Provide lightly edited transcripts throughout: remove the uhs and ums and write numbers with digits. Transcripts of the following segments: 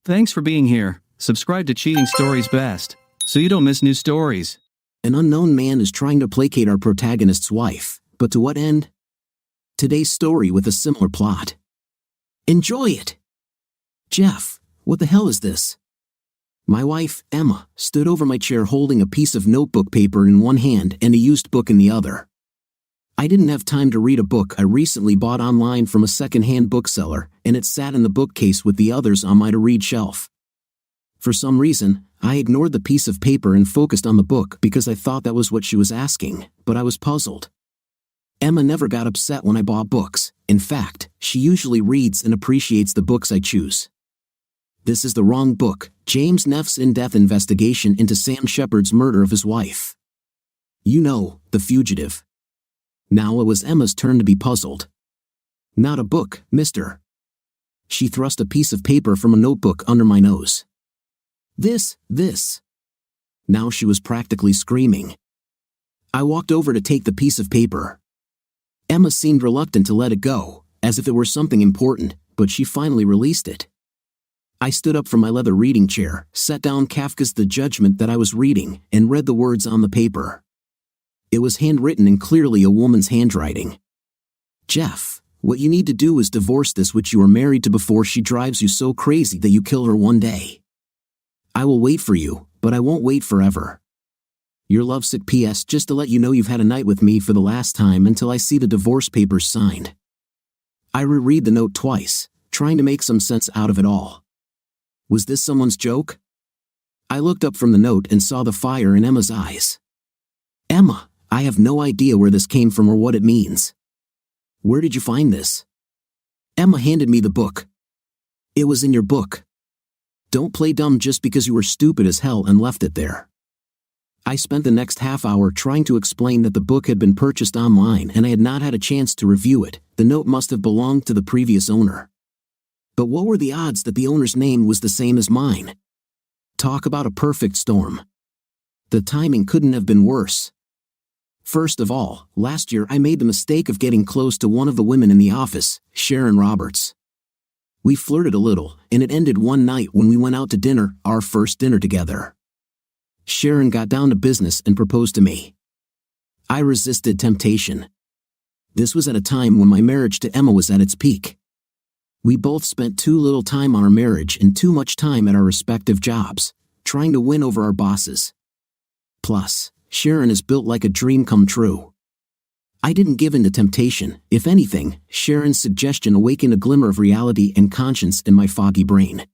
Thanks for being here. Subscribe to Cheating Stories Best, so you don't miss new stories. An unknown man is trying to placate our protagonist's wife, but to what end? Today's story with a similar plot. Enjoy it! Jeff, what the hell is this? My wife, Emma, stood over my chair holding a piece of notebook paper in one hand and a used book in the other. I didn't have time to read a book I recently bought online from a second-hand bookseller, and it sat in the bookcase with the others on my to-read shelf. For some reason, I ignored the piece of paper and focused on the book because I thought that was what she was asking, but I was puzzled. Emma never got upset when I bought books. In fact, she usually reads and appreciates the books I choose. This is the wrong book, James Neff's in-depth investigation into Sam Shepard's murder of his wife. You know, The Fugitive. Now it was Emma's turn to be puzzled. Not a book, mister. She thrust a piece of paper from a notebook under my nose. This. Now she was practically screaming. I walked over to take the piece of paper. Emma seemed reluctant to let it go, as if it were something important, but she finally released it. I stood up from my leather reading chair, set down Kafka's The Judgment that I was reading, and read the words on the paper. It was handwritten in clearly a woman's handwriting. Jeff, what you need to do is divorce this which you are married to before she drives you so crazy that you kill her one day. I will wait for you, but I won't wait forever. Your lovesick P.S. just to let you know you've had a night with me for the last time until I see the divorce papers signed. I reread the note twice, trying to make some sense out of it all. Was this someone's joke? I looked up from the note and saw the fire in Emma's eyes. Emma, I have no idea where this came from or what it means. Where did you find this? Emma handed me the book. It was in your book. Don't play dumb just because you were stupid as hell and left it there. I spent the next half hour trying to explain that the book had been purchased online and I had not had a chance to review it. The note must have belonged to the previous owner. But what were the odds that the owner's name was the same as mine? Talk about a perfect storm. The timing couldn't have been worse. First of all, last year I made the mistake of getting close to one of the women in the office, Sharon Roberts. We flirted a little, and it ended one night when we went out to dinner, our first dinner together. Sharon got down to business and proposed to me. I resisted temptation. This was at a time when my marriage to Emma was at its peak. We both spent too little time on our marriage and too much time at our respective jobs, trying to win over our bosses. Plus, Sharon is built like a dream come true. I didn't give in to temptation. If anything, Sharon's suggestion awakened a glimmer of reality and conscience in my foggy brain.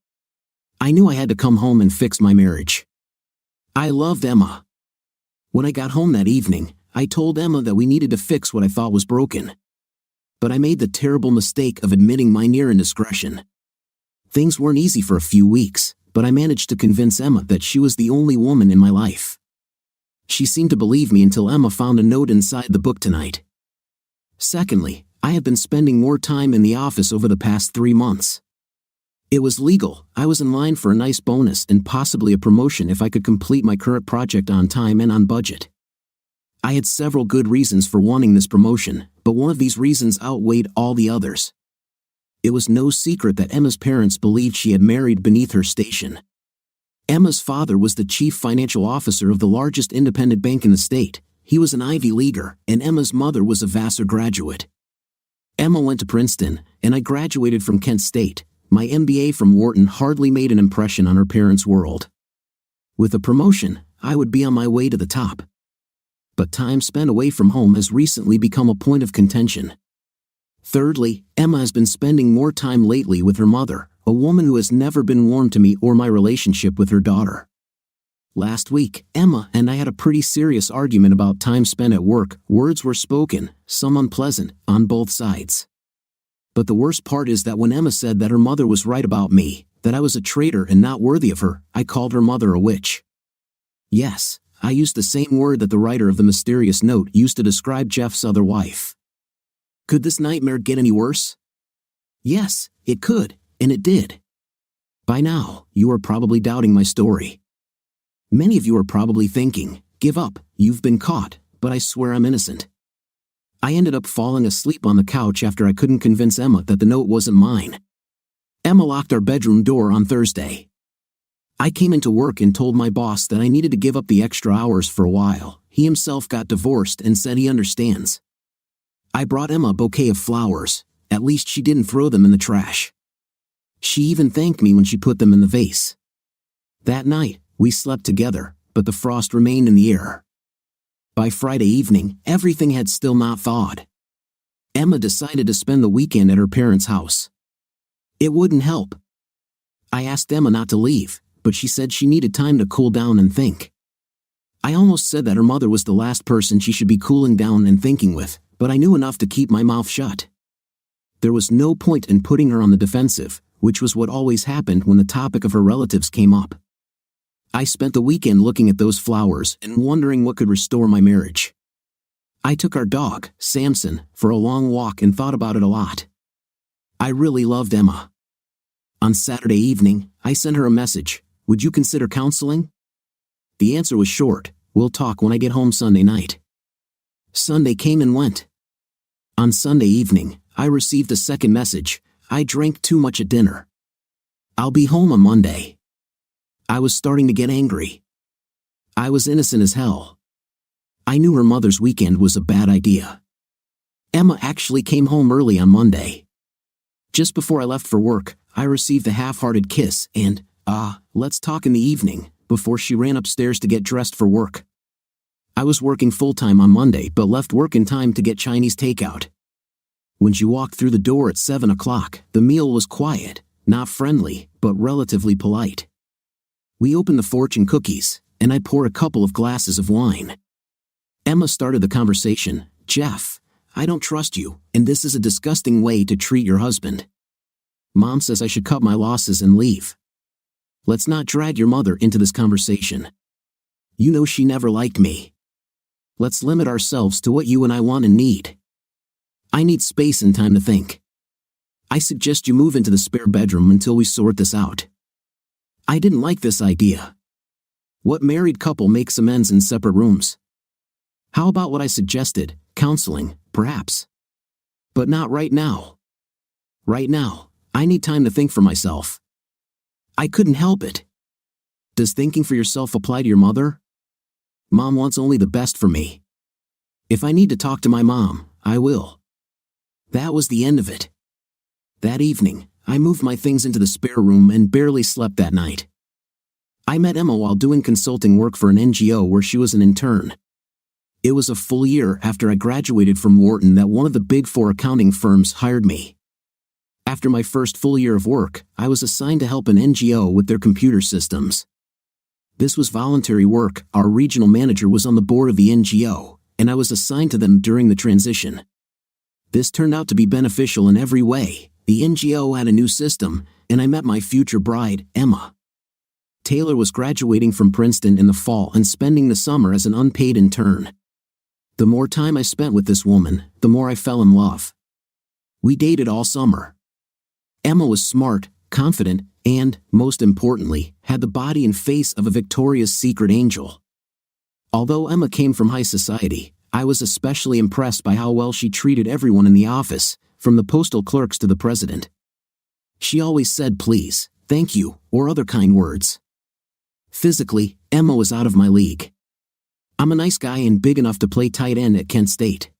I knew I had to come home and fix my marriage. I loved Emma. When I got home that evening, I told Emma that we needed to fix what I thought was broken. But I made the terrible mistake of admitting my near indiscretion. Things weren't easy for a few weeks, but I managed to convince Emma that she was the only woman in my life. She seemed to believe me until Emma found a note inside the book tonight. Secondly, I have been spending more time in the office over the past 3 months. It was legal. I was in line for a nice bonus and possibly a promotion if I could complete my current project on time and on budget. I had several good reasons for wanting this promotion, but one of these reasons outweighed all the others. It was no secret that Emma's parents believed she had married beneath her station. Emma's father was the chief financial officer of the largest independent bank in the state. He was an Ivy Leaguer, and Emma's mother was a Vassar graduate. Emma went to Princeton, and I graduated from Kent State. My MBA from Wharton hardly made an impression on her parents' world. With a promotion, I would be on my way to the top. But time spent away from home has recently become a point of contention. Thirdly, Emma has been spending more time lately with her mother, a woman who has never been warm to me or my relationship with her daughter. Last week, Emma and I had a pretty serious argument about time spent at work. Words were spoken, some unpleasant, on both sides. But the worst part is that when Emma said that her mother was right about me, that I was a traitor and not worthy of her, I called her mother a witch. Yes, I used the same word that the writer of the mysterious note used to describe Jeff's other wife. Could this nightmare get any worse? Yes, it could, and it did. By now, you are probably doubting my story. Many of you are probably thinking, give up, you've been caught, but I swear I'm innocent. I ended up falling asleep on the couch after I couldn't convince Emma that the note wasn't mine. Emma locked our bedroom door on Thursday. I came into work and told my boss that I needed to give up the extra hours for a while. He himself got divorced and said he understands. I brought Emma a bouquet of flowers. At least she didn't throw them in the trash. She even thanked me when she put them in the vase. That night, we slept together, but the frost remained in the air. By Friday evening, everything had still not thawed. Emma decided to spend the weekend at her parents' house. It wouldn't help. I asked Emma not to leave, but she said she needed time to cool down and think. I almost said that her mother was the last person she should be cooling down and thinking with, but I knew enough to keep my mouth shut. There was no point in putting her on the defensive, which was what always happened when the topic of her relatives came up. I spent the weekend looking at those flowers and wondering what could restore my marriage. I took our dog, Samson, for a long walk and thought about it a lot. I really loved Emma. On Saturday evening, I sent her a message. Would you consider counseling? The answer was short. We'll talk when I get home Sunday night. Sunday came and went. On Sunday evening, I received a second message. I drank too much at dinner. I'll be home on Monday. I was starting to get angry. I was innocent as hell. I knew her mother's weekend was a bad idea. Emma actually came home early on Monday. Just before I left for work, I received a half-hearted kiss and, let's talk in the evening, before she ran upstairs to get dressed for work. I was working full-time on Monday but left work in time to get Chinese takeout. When she walked through the door at 7 o'clock, the meal was quiet, not friendly, but relatively polite. We opened the fortune cookies, and I poured a couple of glasses of wine. Emma started the conversation. Jeff, I don't trust you, and this is a disgusting way to treat your husband. Mom says I should cut my losses and leave. Let's not drag your mother into this conversation. You know she never liked me. Let's limit ourselves to what you and I want and need. I need space and time to think. I suggest you move into the spare bedroom until we sort this out. I didn't like this idea. What married couple makes amends in separate rooms? How about what I suggested, counseling, perhaps? But not right now. Right now, I need time to think for myself. I couldn't help it. Does thinking for yourself apply to your mother? Mom wants only the best for me. If I need to talk to my mom, I will. That was the end of it. That evening, I moved my things into the spare room and barely slept that night. I met Emma while doing consulting work for an NGO where she was an intern. It was a full year after I graduated from Wharton that one of the Big Four accounting firms hired me. After my first full year of work, I was assigned to help an NGO with their computer systems. This was voluntary work. Our regional manager was on the board of the NGO, and I was assigned to them during the transition. This turned out to be beneficial in every way. The NGO had a new system, and I met my future bride, Emma. Taylor was graduating from Princeton in the fall and spending the summer as an unpaid intern. The more time I spent with this woman, the more I fell in love. We dated all summer. Emma was smart, confident, and, most importantly, had the body and face of a Victoria's Secret angel. Although Emma came from high society, I was especially impressed by how well she treated everyone in the office, from the postal clerks to the president. She always said please, thank you, or other kind words. Physically, Emma was out of my league. I'm a nice guy and big enough to play tight end at Kent State.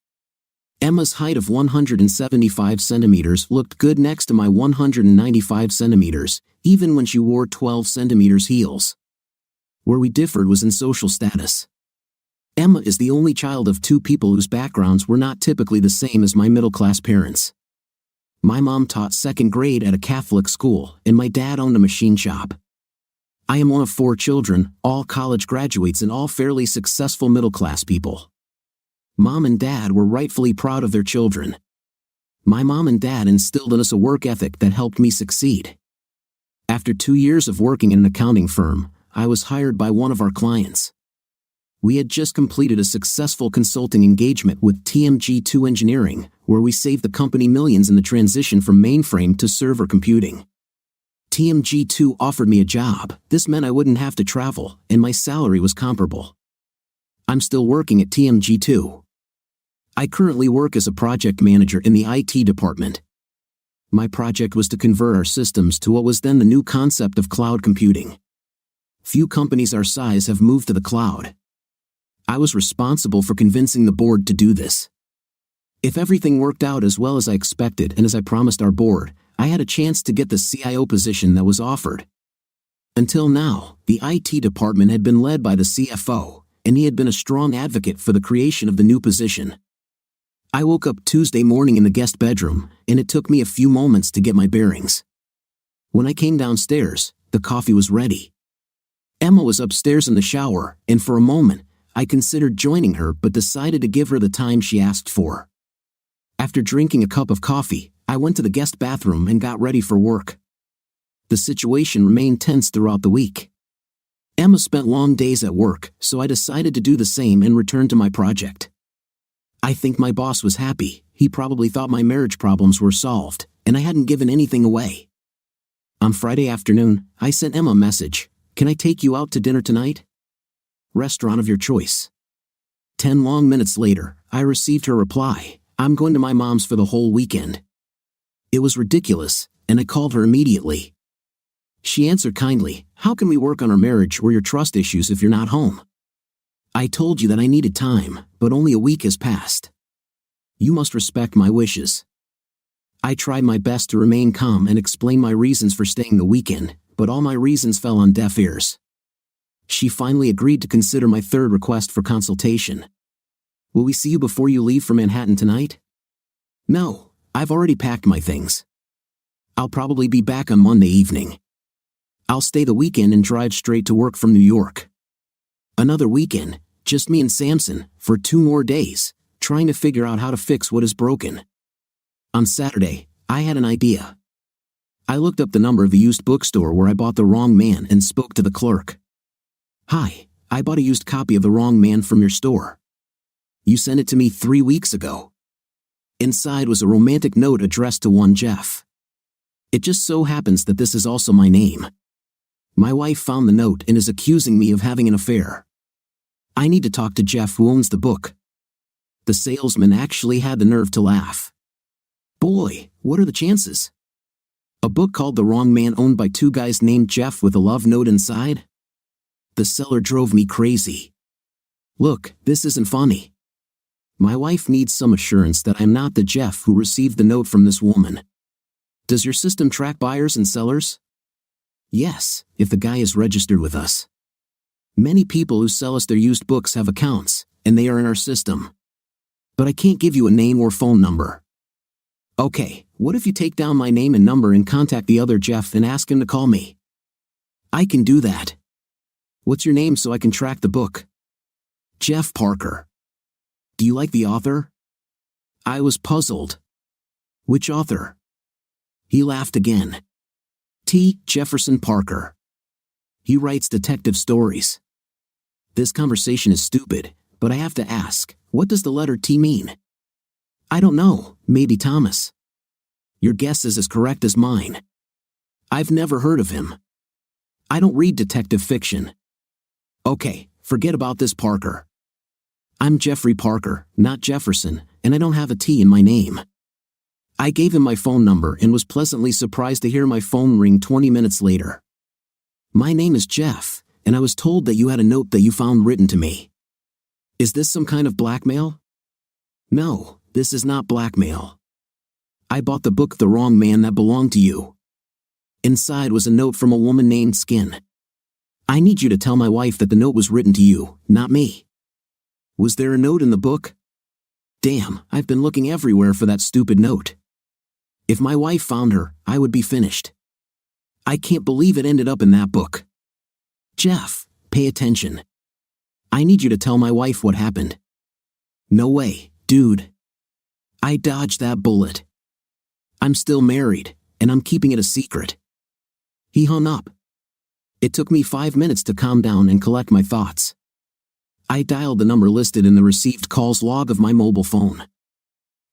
Emma's height of 175 centimeters looked good next to my 195 centimeters, even when she wore 12 centimeters heels. Where we differed was in social status. Emma is the only child of two people whose backgrounds were not typically the same as my middle-class parents. My mom taught second grade at a Catholic school, and my dad owned a machine shop. I am one of 4 children, all college graduates and all fairly successful middle-class people. Mom and Dad were rightfully proud of their children. My mom and dad instilled in us a work ethic that helped me succeed. After 2 years of working in an accounting firm, I was hired by one of our clients. We had just completed a successful consulting engagement with TMG2 Engineering, where we saved the company millions in the transition from mainframe to server computing. TMG2 offered me a job. This meant I wouldn't have to travel, and my salary was comparable. I'm still working at TMG2. I currently work as a project manager in the IT department. My project was to convert our systems to what was then the new concept of cloud computing. Few companies our size have moved to the cloud. I was responsible for convincing the board to do this. If everything worked out as well as I expected and as I promised our board, I had a chance to get the CIO position that was offered. Until now, the IT department had been led by the CFO, and he had been a strong advocate for the creation of the new position. I woke up Tuesday morning in the guest bedroom, and it took me a few moments to get my bearings. When I came downstairs, the coffee was ready. Emma was upstairs in the shower, and for a moment, I considered joining her but decided to give her the time she asked for. After drinking a cup of coffee, I went to the guest bathroom and got ready for work. The situation remained tense throughout the week. Emma spent long days at work, so I decided to do the same and return to my project. I think my boss was happy. He probably thought my marriage problems were solved, and I hadn't given anything away. On Friday afternoon, I sent Emma a message. "Can I take you out to dinner tonight? Restaurant of your choice." 10 long minutes later, I received her reply, "I'm going to my mom's for the whole weekend." It was ridiculous, and I called her immediately. She answered kindly, "How can we work on our marriage or your trust issues if you're not home? I told you that I needed time, but only a week has passed. You must respect my wishes." I tried my best to remain calm and explain my reasons for staying the weekend, but all my reasons fell on deaf ears. She finally agreed to consider my third request for consultation. "Will we see you before you leave for Manhattan tonight?" "No, I've already packed my things. I'll probably be back on Monday evening. I'll stay the weekend and drive straight to work from New York." Another weekend, just me and Samson, for 2 more days, trying to figure out how to fix what is broken. On Saturday, I had an idea. I looked up the number of the used bookstore where I bought The Wrong Man and spoke to the clerk. "Hi, I bought a used copy of The Wrong Man from your store. You sent it to me 3 weeks ago." Inside was a romantic note addressed to one Jeff. It just so happens that this is also my name. My wife found the note and is accusing me of having an affair. I need to talk to Jeff, who owns the book. The salesman actually had the nerve to laugh. "Boy, what are the chances? A book called The Wrong Man owned by 2 guys named Jeff with a love note inside?" The seller drove me crazy. "Look, this isn't funny. My wife needs some assurance that I'm not the Jeff who received the note from this woman. Does your system track buyers and sellers?" "Yes, if the guy is registered with us. Many people who sell us their used books have accounts, and they are in our system. But I can't give you a name or phone number." "Okay, what if you take down my name and number and contact the other Jeff and ask him to call me?" "I can do that. What's your name so I can track the book?" "Jeff Parker." "Do you like the author?" I was puzzled. "Which author?" He laughed again. "T. Jefferson Parker. He writes detective stories." This conversation is stupid, but I have to ask, what does the letter T mean? "I don't know, maybe Thomas." Your guess is as correct as mine. I've never heard of him. I don't read detective fiction. Okay, forget about this, Parker. I'm Jeffrey Parker, not Jefferson, and I don't have a T in my name. I gave him my phone number and was pleasantly surprised to hear my phone ring 20 minutes later. "My name is Jeff, and I was told that you had a note that you found written to me. Is this some kind of blackmail?" "No, this is not blackmail. I bought the book The Wrong Man that belonged to you. Inside was a note from a woman named Skin. I need you to tell my wife that the note was written to you, not me." "Was there a note in the book?" "Damn, I've been looking everywhere for that stupid note. If my wife found her, I would be finished. I can't believe it ended up in that book. Jeff, pay attention. I need you to tell my wife what happened." "No way, dude. I dodged that bullet. I'm still married, and I'm keeping it a secret." He hung up. It took me 5 minutes to calm down and collect my thoughts. I dialed the number listed in the received calls log of my mobile phone.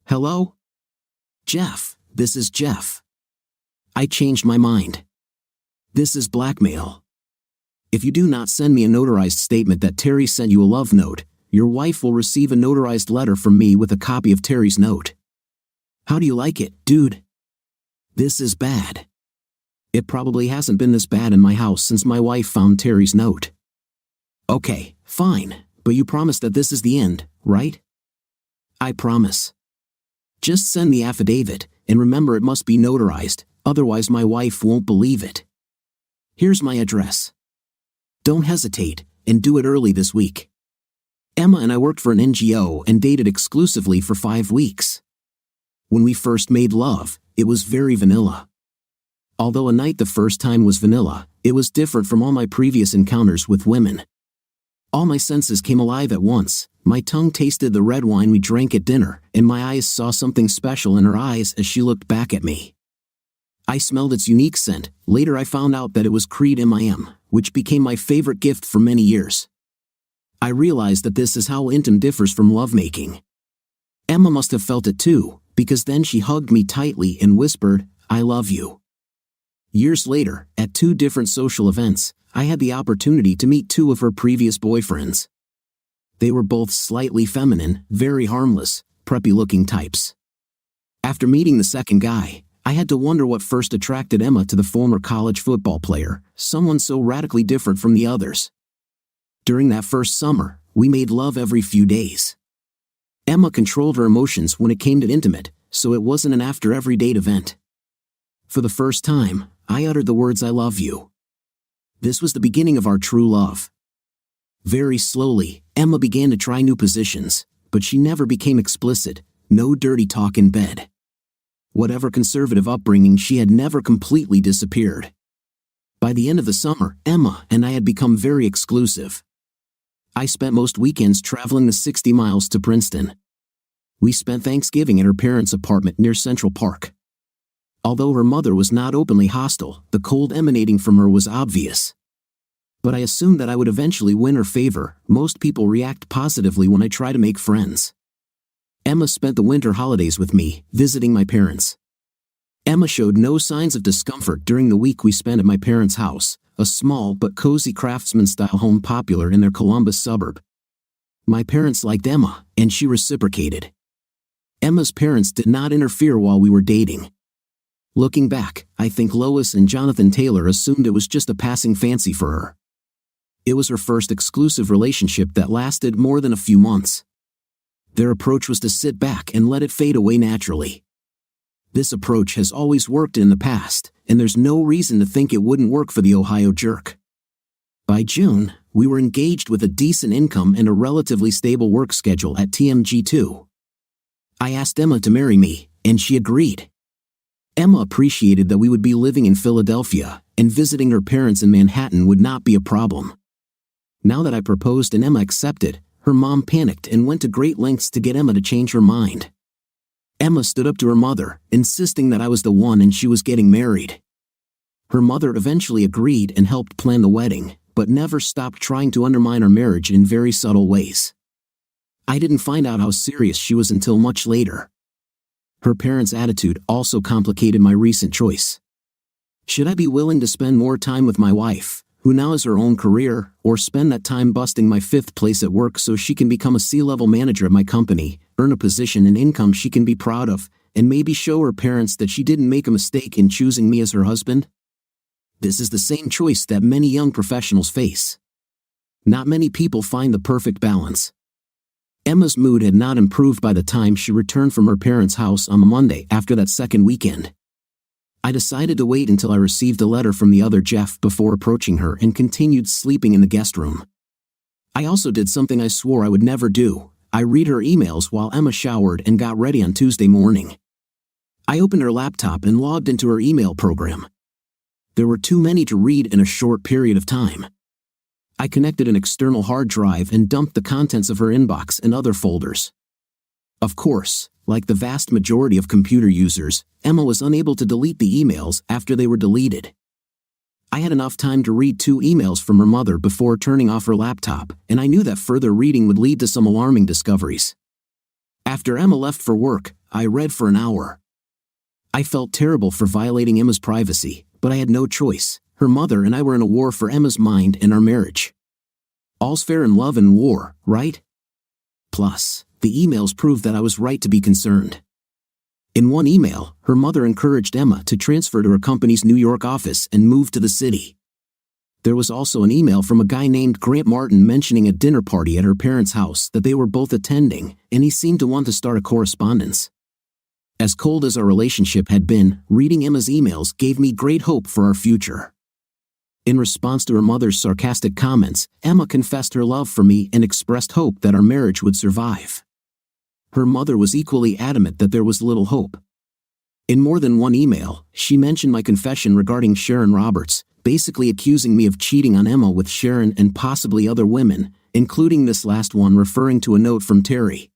"Hello? Jeff, this is Jeff. I changed my mind. This is blackmail. If you do not send me a notarized statement that Terry sent you a love note, your wife will receive a notarized letter from me with a copy of Terry's note. How do you like it, dude?" This is bad. It probably hasn't been this bad in my house since my wife found Terry's note. Okay, fine, but you promise that this is the end, right? I promise. Just send the affidavit, and remember it must be notarized, otherwise my wife won't believe it. Here's my address. Don't hesitate, and do it early this week. Emma and I worked for an NGO and dated exclusively for 5 weeks. When we first made love, it was very vanilla. Although a night the first time was vanilla, it was different from all my previous encounters with women. All my senses came alive at once. My tongue tasted the red wine we drank at dinner, and my eyes saw something special in her eyes as she looked back at me. I smelled its unique scent. Later I found out that it was Creed MIM, which became my favorite gift for many years. I realized that this is how intim differs from lovemaking. Emma must have felt it too, because then she hugged me tightly and whispered, "I love you." Years later, at 2 different social events, I had the opportunity to meet 2 of her previous boyfriends. They were both slightly feminine, very harmless, preppy-looking types. After meeting the second guy, I had to wonder what first attracted Emma to the former college football player, someone so radically different from the others. During that first summer, we made love every few days. Emma controlled her emotions when it came to intimate, so it wasn't an after-every-date event. For the first time, I uttered the words "I love you." This was the beginning of our true love. Very slowly, Emma began to try new positions, but she never became explicit, no dirty talk in bed. Whatever conservative upbringing, she had never completely disappeared. By the end of the summer, Emma and I had become very exclusive. I spent most weekends traveling the 60 miles to Princeton. We spent Thanksgiving at her parents' apartment near Central Park. Although her mother was not openly hostile, the cold emanating from her was obvious. But I assumed that I would eventually win her favor. Most people react positively when I try to make friends. Emma spent the winter holidays with me, visiting my parents. Emma showed no signs of discomfort during the week we spent at my parents' house, a small but cozy craftsman-style home popular in their Columbus suburb. My parents liked Emma, and she reciprocated. Emma's parents did not interfere while we were dating. Looking back, I think Lois and Jonathan Taylor assumed it was just a passing fancy for her. It was her first exclusive relationship that lasted more than a few months. Their approach was to sit back and let it fade away naturally. This approach has always worked in the past, and there's no reason to think it wouldn't work for the Ohio jerk. By June, we were engaged with a decent income and a relatively stable work schedule at TMG2. I asked Emma to marry me, and she agreed. Emma appreciated that we would be living in Philadelphia, and visiting her parents in Manhattan would not be a problem. Now that I proposed and Emma accepted, her mom panicked and went to great lengths to get Emma to change her mind. Emma stood up to her mother, insisting that I was the one and she was getting married. Her mother eventually agreed and helped plan the wedding, but never stopped trying to undermine our marriage in very subtle ways. I didn't find out how serious she was until much later. Her parents' attitude also complicated my recent choice. Should I be willing to spend more time with my wife, who now has her own career, or spend that time busting my 5th place at work so she can become a C-level manager at my company, earn a position and income she can be proud of, and maybe show her parents that she didn't make a mistake in choosing me as her husband? This is the same choice that many young professionals face. Not many people find the perfect balance. Emma's mood had not improved by the time she returned from her parents' house on a Monday after that second weekend. I decided to wait until I received a letter from the other Jeff before approaching her and continued sleeping in the guest room. I also did something I swore I would never do. I read her emails while Emma showered and got ready on Tuesday morning. I opened her laptop and logged into her email program. There were too many to read in a short period of time. I connected an external hard drive and dumped the contents of her inbox and other folders. Of course, like the vast majority of computer users, Emma was unable to delete the emails after they were deleted. I had enough time to read 2 emails from her mother before turning off her laptop, and I knew that further reading would lead to some alarming discoveries. After Emma left for work, I read for an hour. I felt terrible for violating Emma's privacy, but I had no choice. Her mother and I were in a war for Emma's mind and our marriage. All's fair in love and war, right? Plus, the emails proved that I was right to be concerned. In one email, her mother encouraged Emma to transfer to her company's New York office and move to the city. There was also an email from a guy named Grant Martin mentioning a dinner party at her parents' house that they were both attending, and he seemed to want to start a correspondence. As cold as our relationship had been, reading Emma's emails gave me great hope for our future. In response to her mother's sarcastic comments, Emma confessed her love for me and expressed hope that our marriage would survive. Her mother was equally adamant that there was little hope. In more than one email, she mentioned my confession regarding Sharon Roberts, basically accusing me of cheating on Emma with Sharon and possibly other women, including this last one referring to a note from Terry.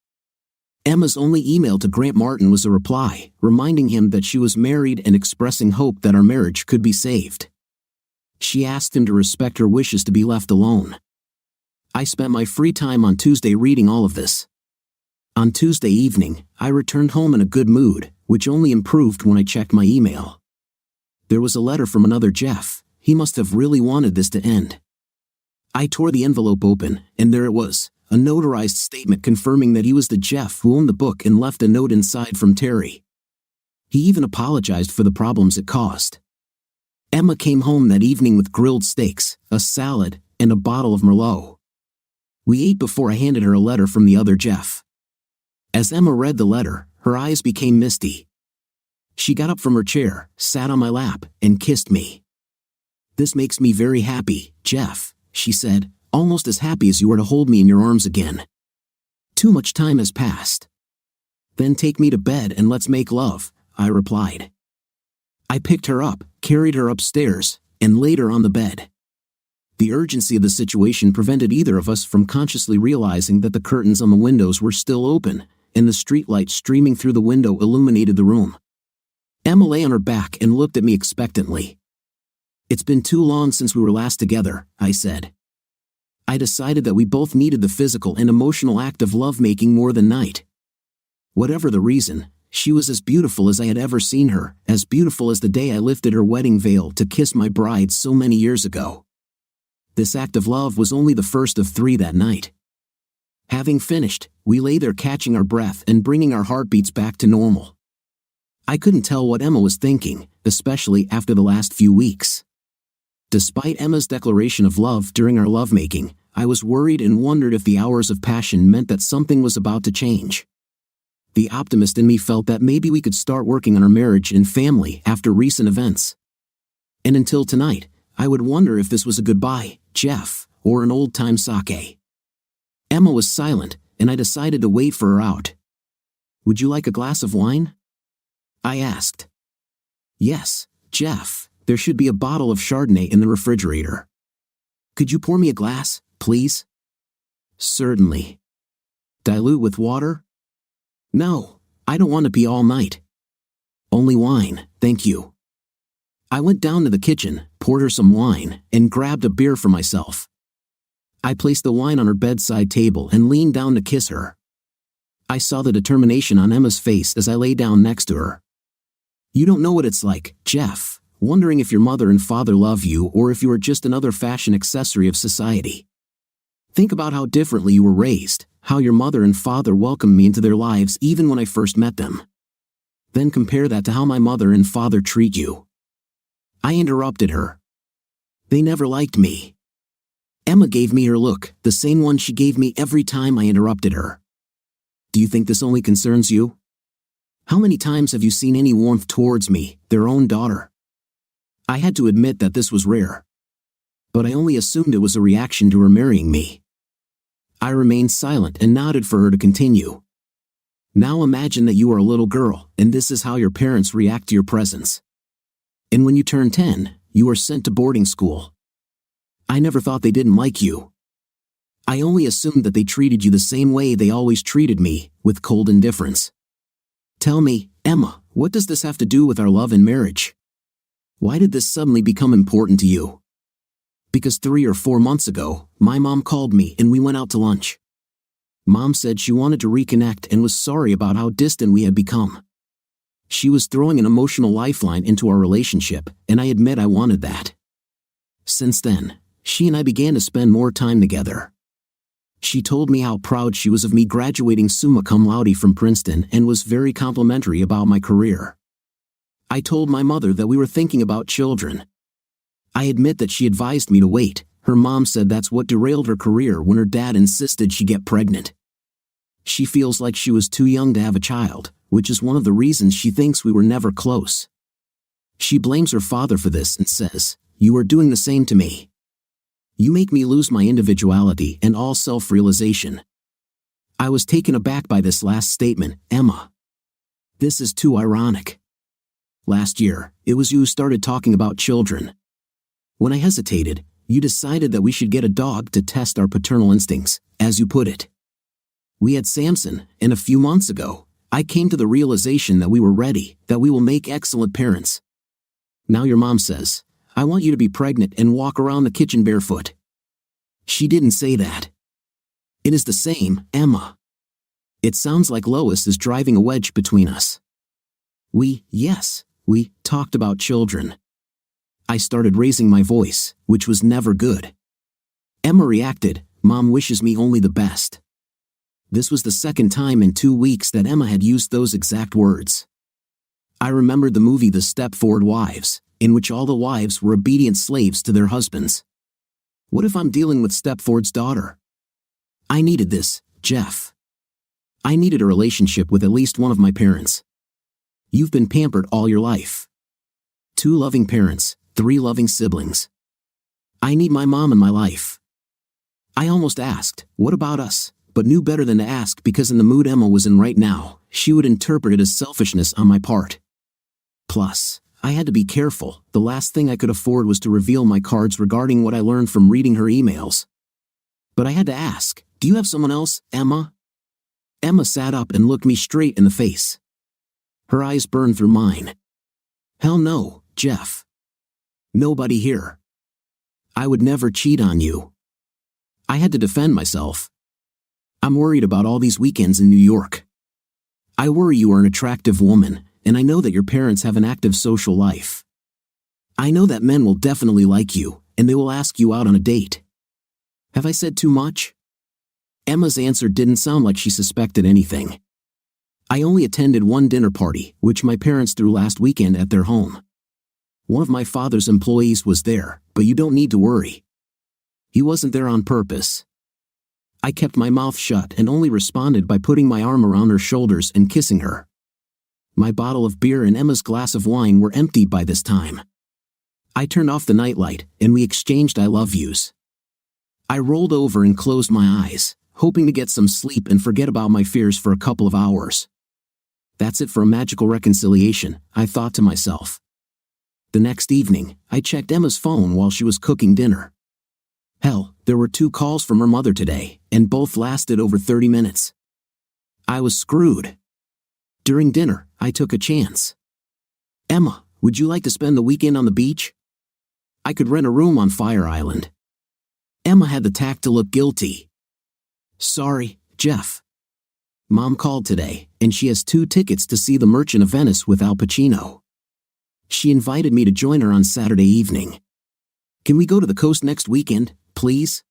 Emma's only email to Grant Martin was a reply, reminding him that she was married and expressing hope that our marriage could be saved. She asked him to respect her wishes to be left alone. I spent my free time on Tuesday reading all of this. On Tuesday evening, I returned home in a good mood, which only improved when I checked my email. There was a letter from another Jeff. He must have really wanted this to end. I tore the envelope open, and there it was, a notarized statement confirming that he was the Jeff who owned the book and left a note inside from Terry. He even apologized for the problems it caused. Emma came home that evening with grilled steaks, a salad, and a bottle of Merlot. We ate before I handed her a letter from the other Jeff. As Emma read the letter, her eyes became misty. She got up from her chair, sat on my lap, and kissed me. "This makes me very happy, Jeff," she said, "almost as happy as you were to hold me in your arms again. Too much time has passed." "Then take me to bed and let's make love," I replied. I picked her up, carried her upstairs, and laid her on the bed. The urgency of the situation prevented either of us from consciously realizing that the curtains on the windows were still open, and the streetlight streaming through the window illuminated the room. Emma lay on her back and looked at me expectantly. "It's been too long since we were last together," I said. I decided that we both needed the physical and emotional act of lovemaking more than night. Whatever the reason, she was as beautiful as I had ever seen her, as beautiful as the day I lifted her wedding veil to kiss my bride so many years ago. This act of love was only the first of 3 that night. Having finished, we lay there catching our breath and bringing our heartbeats back to normal. I couldn't tell what Emma was thinking, especially after the last few weeks. Despite Emma's declaration of love during our lovemaking, I was worried and wondered if the hours of passion meant that something was about to change. The optimist in me felt that maybe we could start working on our marriage and family after recent events. And until tonight, I would wonder if this was a goodbye, Jeff, or an old-time sake. Emma was silent, and I decided to wait for her out. "Would you like a glass of wine?" I asked. "Yes, Jeff, there should be a bottle of Chardonnay in the refrigerator. Could you pour me a glass, please?" "Certainly. Dilute with water?" "No, I don't want to pee all night. Only wine, thank you." I went down to the kitchen, poured her some wine, and grabbed a beer for myself. I placed the wine on her bedside table and leaned down to kiss her. I saw the determination on Emma's face as I lay down next to her. "You don't know what it's like, Jeff, wondering if your mother and father love you or if you are just another fashion accessory of society. Think about how differently you were raised, how your mother and father welcomed me into their lives even when I first met them. Then compare that to how my mother and father treat you." I interrupted her. "They never liked me." Emma gave me her look, the same one she gave me every time I interrupted her. "Do you think this only concerns you? How many times have you seen any warmth towards me, their own daughter?" I had to admit that this was rare. But I only assumed it was a reaction to her marrying me. I remained silent and nodded for her to continue. "Now imagine that you are a little girl, and this is how your parents react to your presence. And when you turn 10, you are sent to boarding school. I never thought they didn't like you. I only assumed that they treated you the same way they always treated me, with cold indifference. Tell me, Emma, what does this have to do with our love and marriage? Why did this suddenly become important to you?" "Because 3 or 4 months ago, my mom called me and we went out to lunch. Mom said she wanted to reconnect and was sorry about how distant we had become. She was throwing an emotional lifeline into our relationship, and I admit I wanted that. Since then, she and I began to spend more time together. She told me how proud she was of me graduating summa cum laude from Princeton and was very complimentary about my career. I told my mother that we were thinking about children. I admit that she advised me to wait. Her mom said that's what derailed her career when her dad insisted she get pregnant. She feels like she was too young to have a child, which is one of the reasons she thinks we were never close. She blames her father for this and says, "You are doing the same to me. You make me lose my individuality and all self-realization." I was taken aback by this last statement, Emma. This is too ironic. Last year, it was you who started talking about children. When I hesitated, you decided that we should get a dog to test our paternal instincts, as you put it. We had Samson, and a few months ago, I came to the realization that we were ready, that we will make excellent parents. Now your mom says, "I want you to be pregnant and walk around the kitchen barefoot." She didn't say that. It is the same, Emma. It sounds like Lois is driving a wedge between us. We talked about children. I started raising my voice, which was never good. Emma reacted, "Mom wishes me only the best." This was the second time in 2 weeks that Emma had used those exact words. I remembered the movie The Stepford Wives, in which all the wives were obedient slaves to their husbands. What if I'm dealing with Stepford's daughter? I needed this, Jeff. I needed a relationship with at least one of my parents. You've been pampered all your life. 2 loving parents, 3 loving siblings. I need my mom in my life. I almost asked, "What about us?" but knew better than to ask because in the mood Emma was in right now, she would interpret it as selfishness on my part. Plus, I had to be careful. The last thing I could afford was to reveal my cards regarding what I learned from reading her emails. But I had to ask, "Do you have someone else, Emma?" Emma sat up and looked me straight in the face. Her eyes burned through mine. "Hell no, Jeff. Nobody here. I would never cheat on you." I had to defend myself. "I'm worried about all these weekends in New York. I worry you are an attractive woman, and I know that your parents have an active social life. I know that men will definitely like you, and they will ask you out on a date. Have I said too much?" Emma's answer didn't sound like she suspected anything. "I only attended one dinner party, which my parents threw last weekend at their home. One of my father's employees was there, but you don't need to worry. He wasn't there on purpose." I kept my mouth shut and only responded by putting my arm around her shoulders and kissing her. My bottle of beer and Emma's glass of wine were emptied by this time. I turned off the nightlight, and we exchanged I love yous. I rolled over and closed my eyes, hoping to get some sleep and forget about my fears for a couple of hours. That's it for a magical reconciliation, I thought to myself. The next evening, I checked Emma's phone while she was cooking dinner. Hell, there were 2 calls from her mother today, and both lasted over 30 minutes. I was screwed. During dinner, I took a chance. "Emma, would you like to spend the weekend on the beach? I could rent a room on Fire Island." Emma had the tact to look guilty. "Sorry, Jeff. Mom called today, and she has 2 tickets to see The Merchant of Venice with Al Pacino. She invited me to join her on Saturday evening. Can we go to the coast next weekend, please?"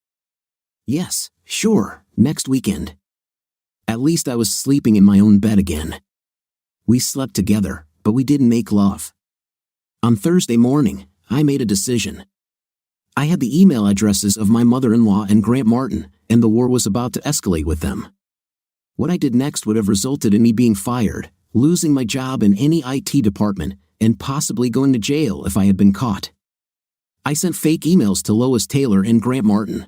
"Yes, sure, next weekend." At least I was sleeping in my own bed again. We slept together, but we didn't make love. On Thursday morning, I made a decision. I had the email addresses of my mother-in-law and Grant Martin, and the war was about to escalate with them. What I did next would have resulted in me being fired, losing my job in any IT department, and possibly going to jail if I had been caught. I sent fake emails to Lois Taylor and Grant Martin.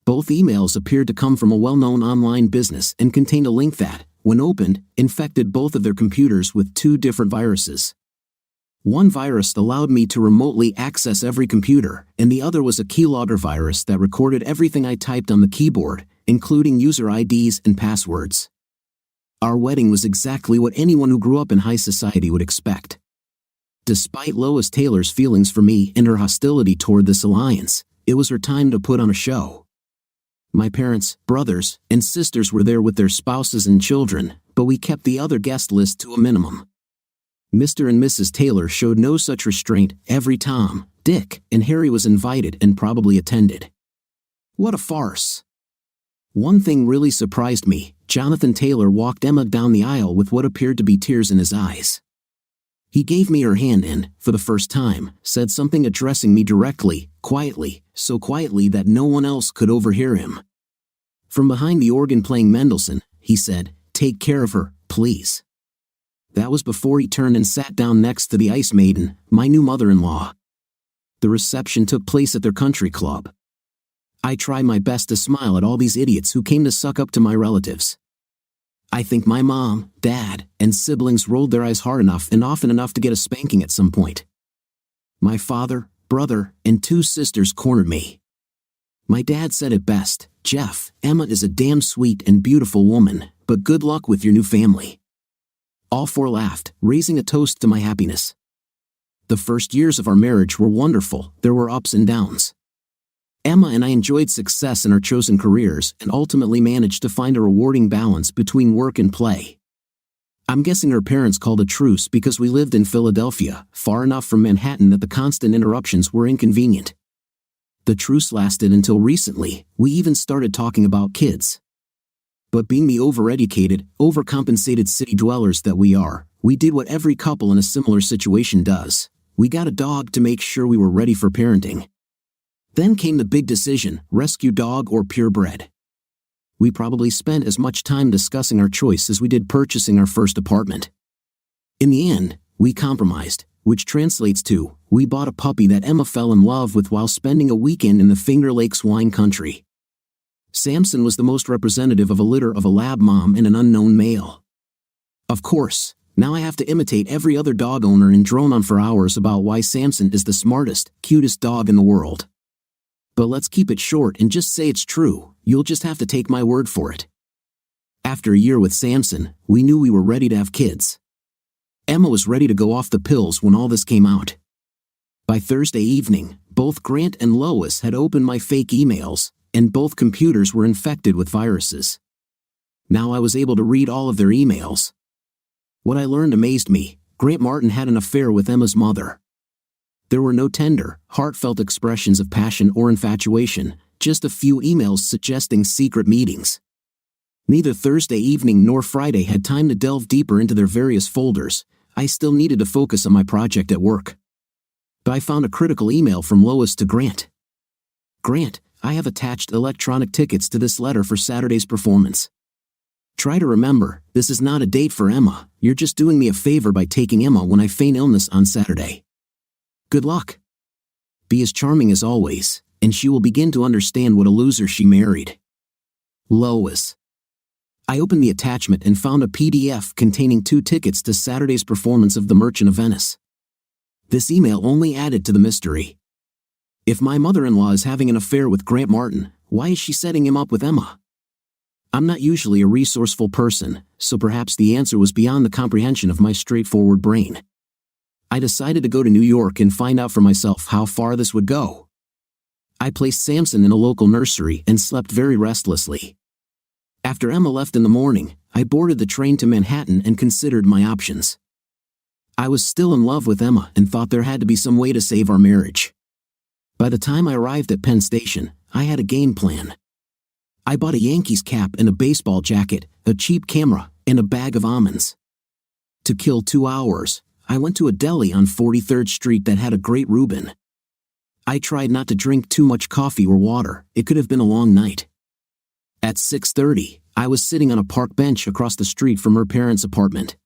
Both emails appeared to come from a well-known online business and contained a link that, when opened, infected both of their computers with 2 different viruses. One virus allowed me to remotely access every computer, and the other was a keylogger virus that recorded everything I typed on the keyboard, including user IDs and passwords. Our wedding was exactly what anyone who grew up in high society would expect. Despite Lois Taylor's feelings for me and her hostility toward this alliance, it was her time to put on a show. My parents, brothers, and sisters were there with their spouses and children, but we kept the other guest list to a minimum. Mr. and Mrs. Taylor showed no such restraint. Every Tom, Dick, and Harry was invited and probably attended. What a farce. One thing really surprised me. Jonathan Taylor walked Emma down the aisle with what appeared to be tears in his eyes. He gave me her hand and, for the first time, said something addressing me directly, quietly, so quietly that no one else could overhear him. From behind the organ playing Mendelssohn, he said, "Take care of her, please." That was before he turned and sat down next to the Ice Maiden, my new mother-in-law. The reception took place at their country club. I tried my best to smile at all these idiots who came to suck up to my relatives. I think my mom, dad, and siblings rolled their eyes hard enough and often enough to get a spanking at some point. My father, brother, and 2 sisters cornered me. My dad said it best, "Jeff, Emma is a damn sweet and beautiful woman, but good luck with your new family." All 4 laughed, raising a toast to my happiness. The first years of our marriage were wonderful. There were ups and downs. Emma and I enjoyed success in our chosen careers and ultimately managed to find a rewarding balance between work and play. I'm guessing her parents called a truce because we lived in Philadelphia, far enough from Manhattan that the constant interruptions were inconvenient. The truce lasted until recently. We even started talking about kids. But being the overeducated, overcompensated city dwellers that we are, we did what every couple in a similar situation does. We got a dog to make sure we were ready for parenting. Then came the big decision, rescue dog or purebred. We probably spent as much time discussing our choice as we did purchasing our first apartment. In the end, we compromised, which translates to, we bought a puppy that Emma fell in love with while spending a weekend in the Finger Lakes wine country. Samson was the most representative of a litter of a lab mom and an unknown male. Of course, now I have to imitate every other dog owner and drone on for hours about why Samson is the smartest, cutest dog in the world. But let's keep it short and just say it's true. You'll just have to take my word for it. After a year with Samson, we knew we were ready to have kids. Emma was ready to go off the pills when all this came out. By Thursday evening, both Grant and Lois had opened my fake emails, and both computers were infected with viruses. Now I was able to read all of their emails. What I learned amazed me. Grant Martin had an affair with Emma's mother. There were no tender, heartfelt expressions of passion or infatuation, just a few emails suggesting secret meetings. Neither Thursday evening nor Friday had time to delve deeper into their various folders. I still needed to focus on my project at work. But I found a critical email from Lois to Grant. "Grant, I have attached electronic tickets to this letter for Saturday's performance. Try to remember, this is not a date for Emma. You're just doing me a favor by taking Emma when I feign illness on Saturday. Good luck. Be as charming as always, and she will begin to understand what a loser she married. Lois." I opened the attachment and found a PDF containing 2 tickets to Saturday's performance of The Merchant of Venice. This email only added to the mystery. If my mother-in-law is having an affair with Grant Martin, why is she setting him up with Emma? I'm not usually a resourceful person, so perhaps the answer was beyond the comprehension of my straightforward brain. I decided to go to New York and find out for myself how far this would go. I placed Samson in a local nursery and slept very restlessly. After Emma left in the morning, I boarded the train to Manhattan and considered my options. I was still in love with Emma and thought there had to be some way to save our marriage. By the time I arrived at Penn Station, I had a game plan. I bought a Yankees cap and a baseball jacket, a cheap camera, and a bag of almonds. To kill 2 hours, I went to a deli on 43rd Street that had a great Reuben. I tried not to drink too much coffee or water. It could have been a long night. At 6:30, I was sitting on a park bench across the street from her parents' apartment.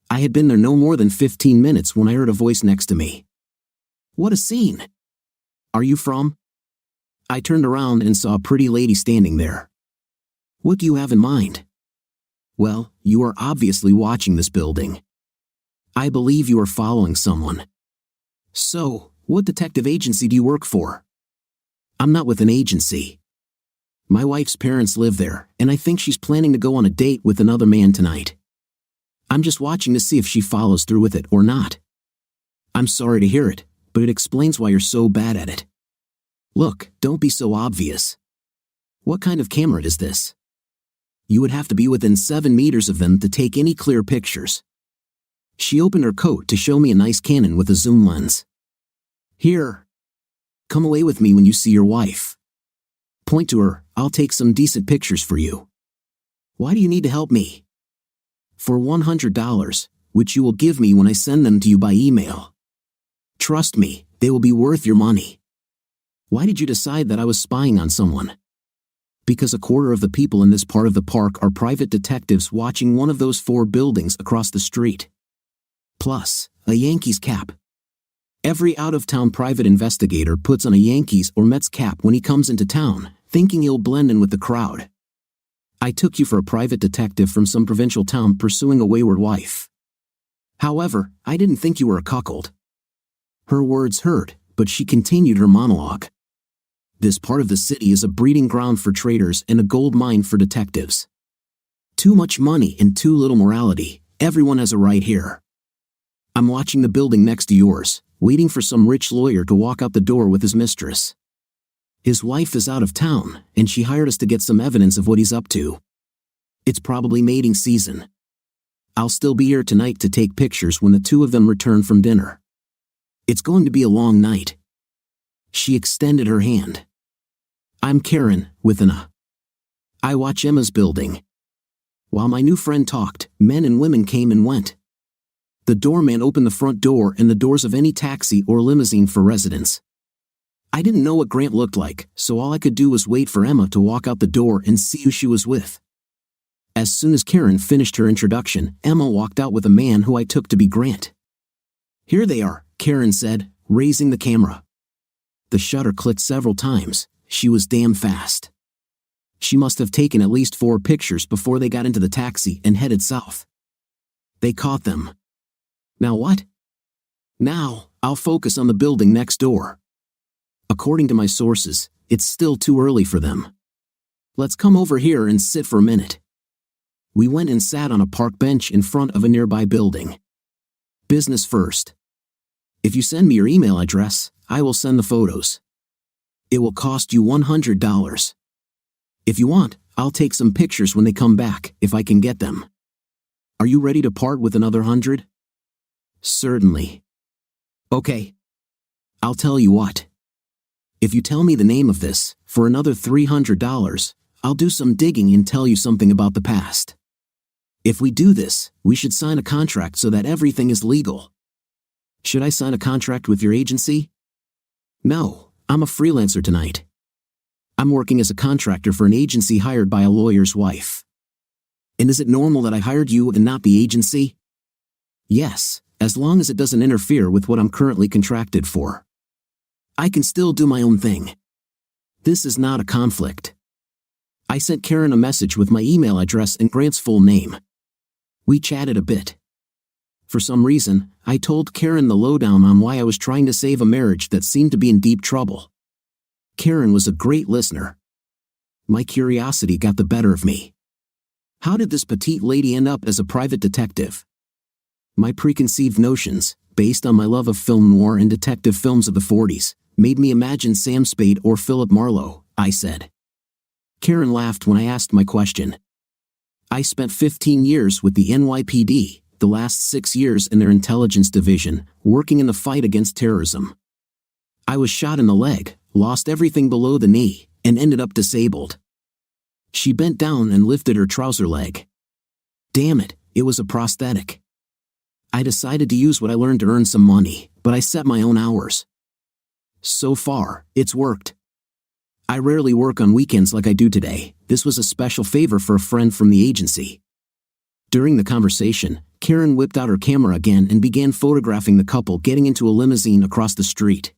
I had been there no more than 15 minutes when I heard a voice next to me. "What a scene! Are you from?" I turned around and saw a pretty lady standing there. "What do you have in mind?" "Well, you are obviously watching this building. I believe you are following someone." "So, what detective agency do you work for?" "I'm not with an agency. My wife's parents live there, and I think she's planning to go on a date with another man tonight. I'm just watching to see if she follows through with it or not." "I'm sorry to hear it, but it explains why you're so bad at it. Look, don't be so obvious. What kind of camera is this? You would have to be within 7 meters of them to take any clear pictures." She opened her coat to show me a nice Canon with a zoom lens. "Here. Come away with me when you see your wife. Point to her, I'll take some decent pictures for you. Why do you need to help me? For $100, which you will give me when I send them to you by email. Trust me, they will be worth your money. Why did you decide that I was spying on someone? Because a quarter of the people in this part of the park are private detectives watching one of those 4 buildings across the street. Plus, a Yankees cap. Every out-of-town private investigator puts on a Yankees or Mets cap when he comes into town, thinking he'll blend in with the crowd. I took you for a private detective from some provincial town pursuing a wayward wife. However, I didn't think you were a cuckold. Her words hurt, but she continued her monologue. This part of the city is a breeding ground for traitors and a gold mine for detectives. Too much money and too little morality. Everyone has a right here. I'm watching the building next to yours, waiting for some rich lawyer to walk out the door with his mistress. His wife is out of town, and she hired us to get some evidence of what he's up to. It's probably mating season. I'll still be here tonight to take pictures when the 2 of them return from dinner. It's going to be a long night. She extended her hand. I'm Karen, with an A. I watch Emma's building. While my new friend talked, men and women came and went. The doorman opened the front door and the doors of any taxi or limousine for residents. I didn't know what Grant looked like, so all I could do was wait for Emma to walk out the door and see who she was with. As soon as Karen finished her introduction, Emma walked out with a man who I took to be Grant. Here they are, Karen said, raising the camera. The shutter clicked several times. She was damn fast. She must have taken at least 4 pictures before they got into the taxi and headed south. They caught them. Now what? Now, I'll focus on the building next door. According to my sources, it's still too early for them. Let's come over here and sit for a minute. We went and sat on a park bench in front of a nearby building. Business first. If you send me your email address, I will send the photos. It will cost you $100. If you want, I'll take some pictures when they come back, if I can get them. Are you ready to part with another 100? Certainly. Okay. I'll tell you what. If you tell me the name of this, for another $300, I'll do some digging and tell you something about the past. If we do this, we should sign a contract so that everything is legal. Should I sign a contract with your agency? No, I'm a freelancer tonight. I'm working as a contractor for an agency hired by a lawyer's wife. And is it normal that I hired you and not the agency? Yes, as long as it doesn't interfere with what I'm currently contracted for. I can still do my own thing. This is not a conflict. I sent Karen a message with my email address and Grant's full name. We chatted a bit. For some reason, I told Karen the lowdown on why I was trying to save a marriage that seemed to be in deep trouble. Karen was a great listener. My curiosity got the better of me. How did this petite lady end up as a private detective? My preconceived notions, based on my love of film noir and detective films of the 40s, made me imagine Sam Spade or Philip Marlowe, I said. Karen laughed when I asked my question. I spent 15 years with the NYPD, the last 6 years in their intelligence division, working in the fight against terrorism. I was shot in the leg, lost everything below the knee, and ended up disabled. She bent down and lifted her trouser leg. Damn it, it was a prosthetic. I decided to use what I learned to earn some money, but I set my own hours. So far, it's worked. I rarely work on weekends like I do today. This was a special favor for a friend from the agency. During the conversation, Karen whipped out her camera again and began photographing the couple getting into a limousine across the street.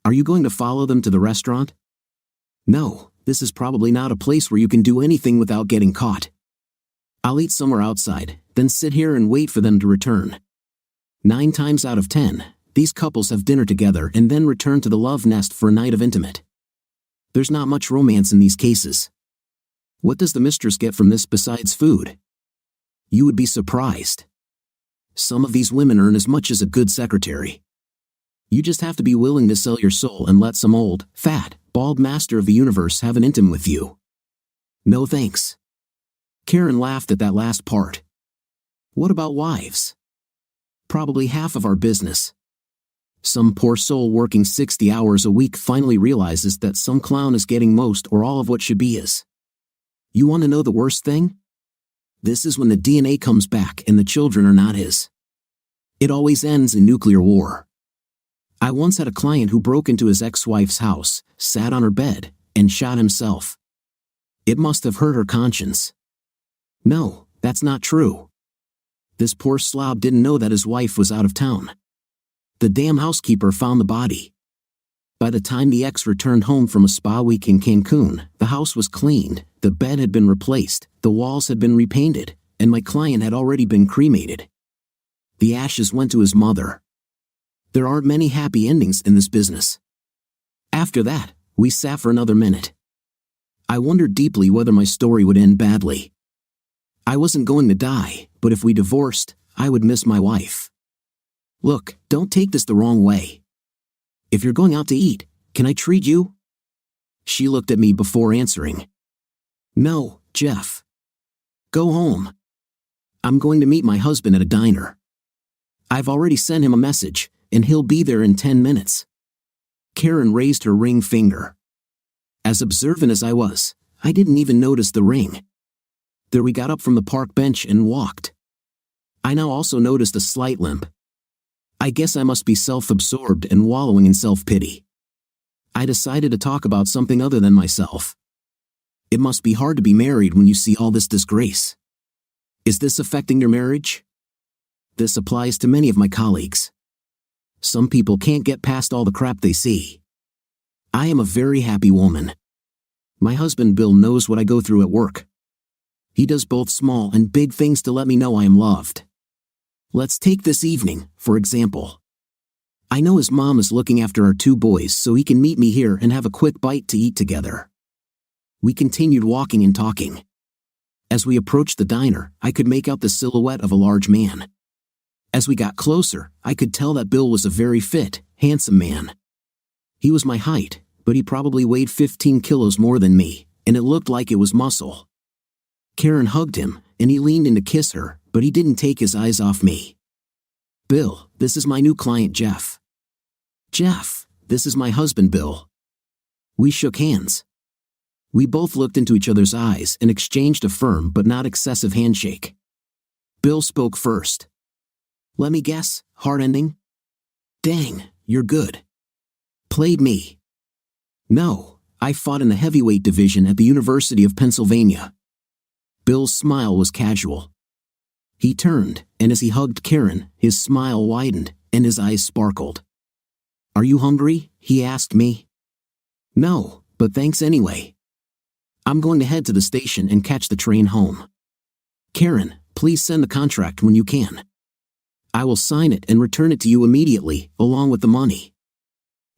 Are you going to follow them to the restaurant? No, this is probably not a place where you can do anything without getting caught. I'll eat somewhere outside, then sit here and wait for them to return. 9 times out of 10, these couples have dinner together and then return to the love nest for a night of intimate. There's not much romance in these cases. What does the mistress get from this besides food? You would be surprised. Some of these women earn as much as a good secretary. You just have to be willing to sell your soul and let some old, fat, bald master of the universe have an intim with you. No thanks. Karen laughed at that last part. What about wives? Probably half of our business. Some poor soul working 60 hours a week finally realizes that some clown is getting most or all of what should be his. You want to know the worst thing? This is when the DNA comes back and the children are not his. It always ends in nuclear war. I once had a client who broke into his ex-wife's house, sat on her bed, and shot himself. It must have hurt her conscience. No, that's not true. This poor slob didn't know that his wife was out of town. The damn housekeeper found the body. By the time the ex returned home from a spa week in Cancun, the house was cleaned, the bed had been replaced, the walls had been repainted, and my client had already been cremated. The ashes went to his mother. There aren't many happy endings in this business. After that, we sat for another minute. I wondered deeply whether my story would end badly. I wasn't going to die, but if we divorced, I would miss my wife. Look, don't take this the wrong way. If you're going out to eat, can I treat you? She looked at me before answering. No, Jeff. Go home. I'm going to meet my husband at a diner. I've already sent him a message, and he'll be there in 10 minutes. Karen raised her ring finger. As observant as I was, I didn't even notice the ring. There we got up from the park bench and walked. I now also noticed a slight limp. I guess I must be self-absorbed and wallowing in self-pity. I decided to talk about something other than myself. It must be hard to be married when you see all this disgrace. Is this affecting your marriage? This applies to many of my colleagues. Some people can't get past all the crap they see. I am a very happy woman. My husband Bill knows what I go through at work. He does both small and big things to let me know I am loved. Let's take this evening, for example. I know his mom is looking after our 2 boys so he can meet me here and have a quick bite to eat together. We continued walking and talking. As we approached the diner, I could make out the silhouette of a large man. As we got closer, I could tell that Bill was a very fit, handsome man. He was my height, but he probably weighed 15 kilos more than me, and it looked like it was muscle. Karen hugged him, and he leaned in to kiss her, but he didn't take his eyes off me. Bill, this is my new client Jeff. Jeff, this is my husband Bill. We shook hands. We both looked into each other's eyes and exchanged a firm but not excessive handshake. Bill spoke first. Let me guess, hard ending? Dang, you're good. Played me. No, I fought in the heavyweight division at the University of Pennsylvania. Bill's smile was casual. He turned, and as he hugged Karen, his smile widened, and his eyes sparkled. Are you hungry? He asked me. No, but thanks anyway. I'm going to head to the station and catch the train home. Karen, please send the contract when you can. I will sign it and return it to you immediately, along with the money.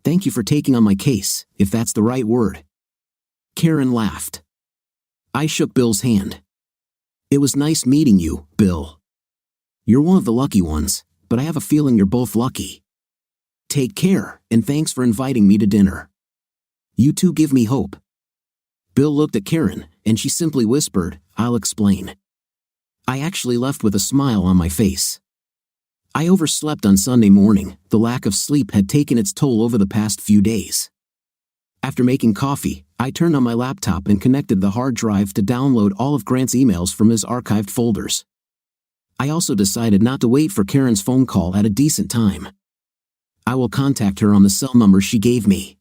Thank you for taking on my case, if that's the right word. Karen laughed. I shook Bill's hand. It was nice meeting you, Bill. You're one of the lucky ones, but I have a feeling you're both lucky. Take care, and thanks for inviting me to dinner. You two give me hope. Bill looked at Karen, and she simply whispered, I'll explain. I actually left with a smile on my face. I overslept on Sunday morning. The lack of sleep had taken its toll over the past few days. After making coffee, I turned on my laptop and connected the hard drive to download all of Grant's emails from his archived folders. I also decided not to wait for Karen's phone call at a decent time. I will contact her on the cell number she gave me.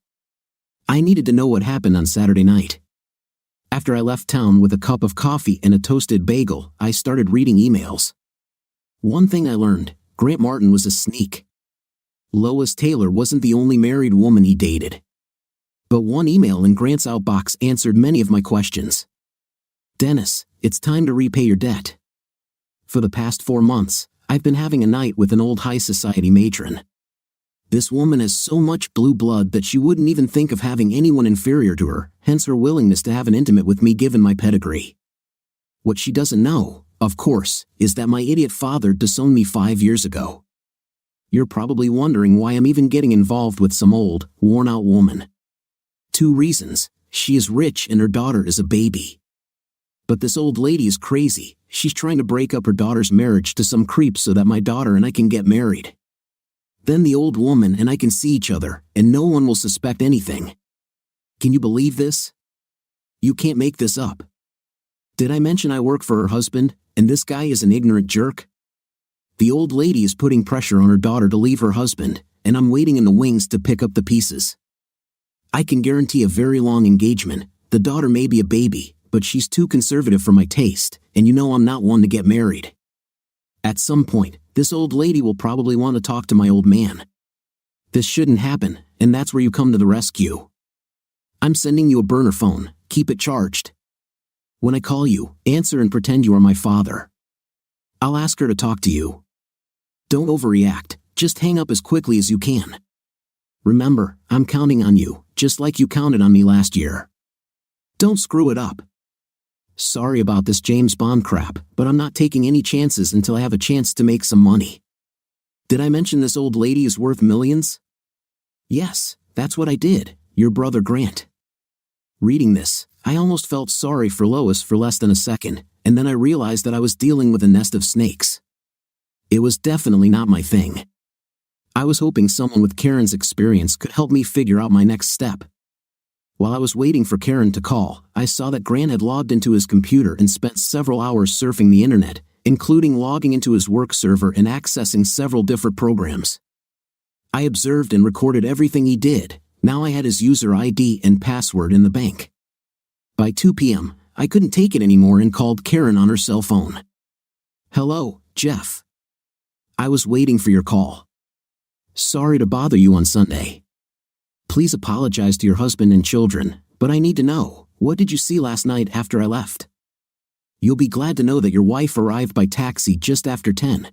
I needed to know what happened on Saturday night. After I left town with a cup of coffee and a toasted bagel, I started reading emails. One thing I learned, Grant Martin was a sneak. Lois Taylor wasn't the only married woman he dated. But one email in Grant's outbox answered many of my questions. Dennis, it's time to repay your debt. For the past 4 months, I've been having a night with an old high society matron. This woman has so much blue blood that she wouldn't even think of having anyone inferior to her, hence her willingness to have an intimate with me given my pedigree. What she doesn't know, of course, is that my idiot father disowned me 5 years ago. You're probably wondering why I'm even getting involved with some old, worn-out woman. 2 reasons. She is rich and her daughter is a baby. But this old lady is crazy. She's trying to break up her daughter's marriage to some creep so that my daughter and I can get married. Then the old woman and I can see each other, and no one will suspect anything. Can you believe this? You can't make this up. Did I mention I work for her husband, and this guy is an ignorant jerk? The old lady is putting pressure on her daughter to leave her husband, and I'm waiting in the wings to pick up the pieces. I can guarantee a very long engagement. The daughter may be a baby, but she's too conservative for my taste, and you know I'm not one to get married. At some point, this old lady will probably want to talk to my old man. This shouldn't happen, and that's where you come to the rescue. I'm sending you a burner phone. Keep it charged. When I call you, answer and pretend you are my father. I'll ask her to talk to you. Don't overreact, just hang up as quickly as you can. Remember, I'm counting on you, just like you counted on me last year. Don't screw it up. Sorry about this James Bond crap, but I'm not taking any chances until I have a chance to make some money. Did I mention this old lady is worth millions? Yes, that's what I did, your brother Grant. Reading this, I almost felt sorry for Lois for less than a second, and then I realized that I was dealing with a nest of snakes. It was definitely not my thing. I was hoping someone with Karen's experience could help me figure out my next step. While I was waiting for Karen to call, I saw that Grant had logged into his computer and spent several hours surfing the internet, including logging into his work server and accessing several different programs. I observed and recorded everything he did. Now I had his user ID and password in the bank. By 2 p.m., I couldn't take it anymore and called Karen on her cell phone. Hello, Jeff. I was waiting for your call. Sorry to bother you on Sunday. Please apologize to your husband and children, but I need to know, what did you see last night after I left? You'll be glad to know that your wife arrived by taxi just after 10.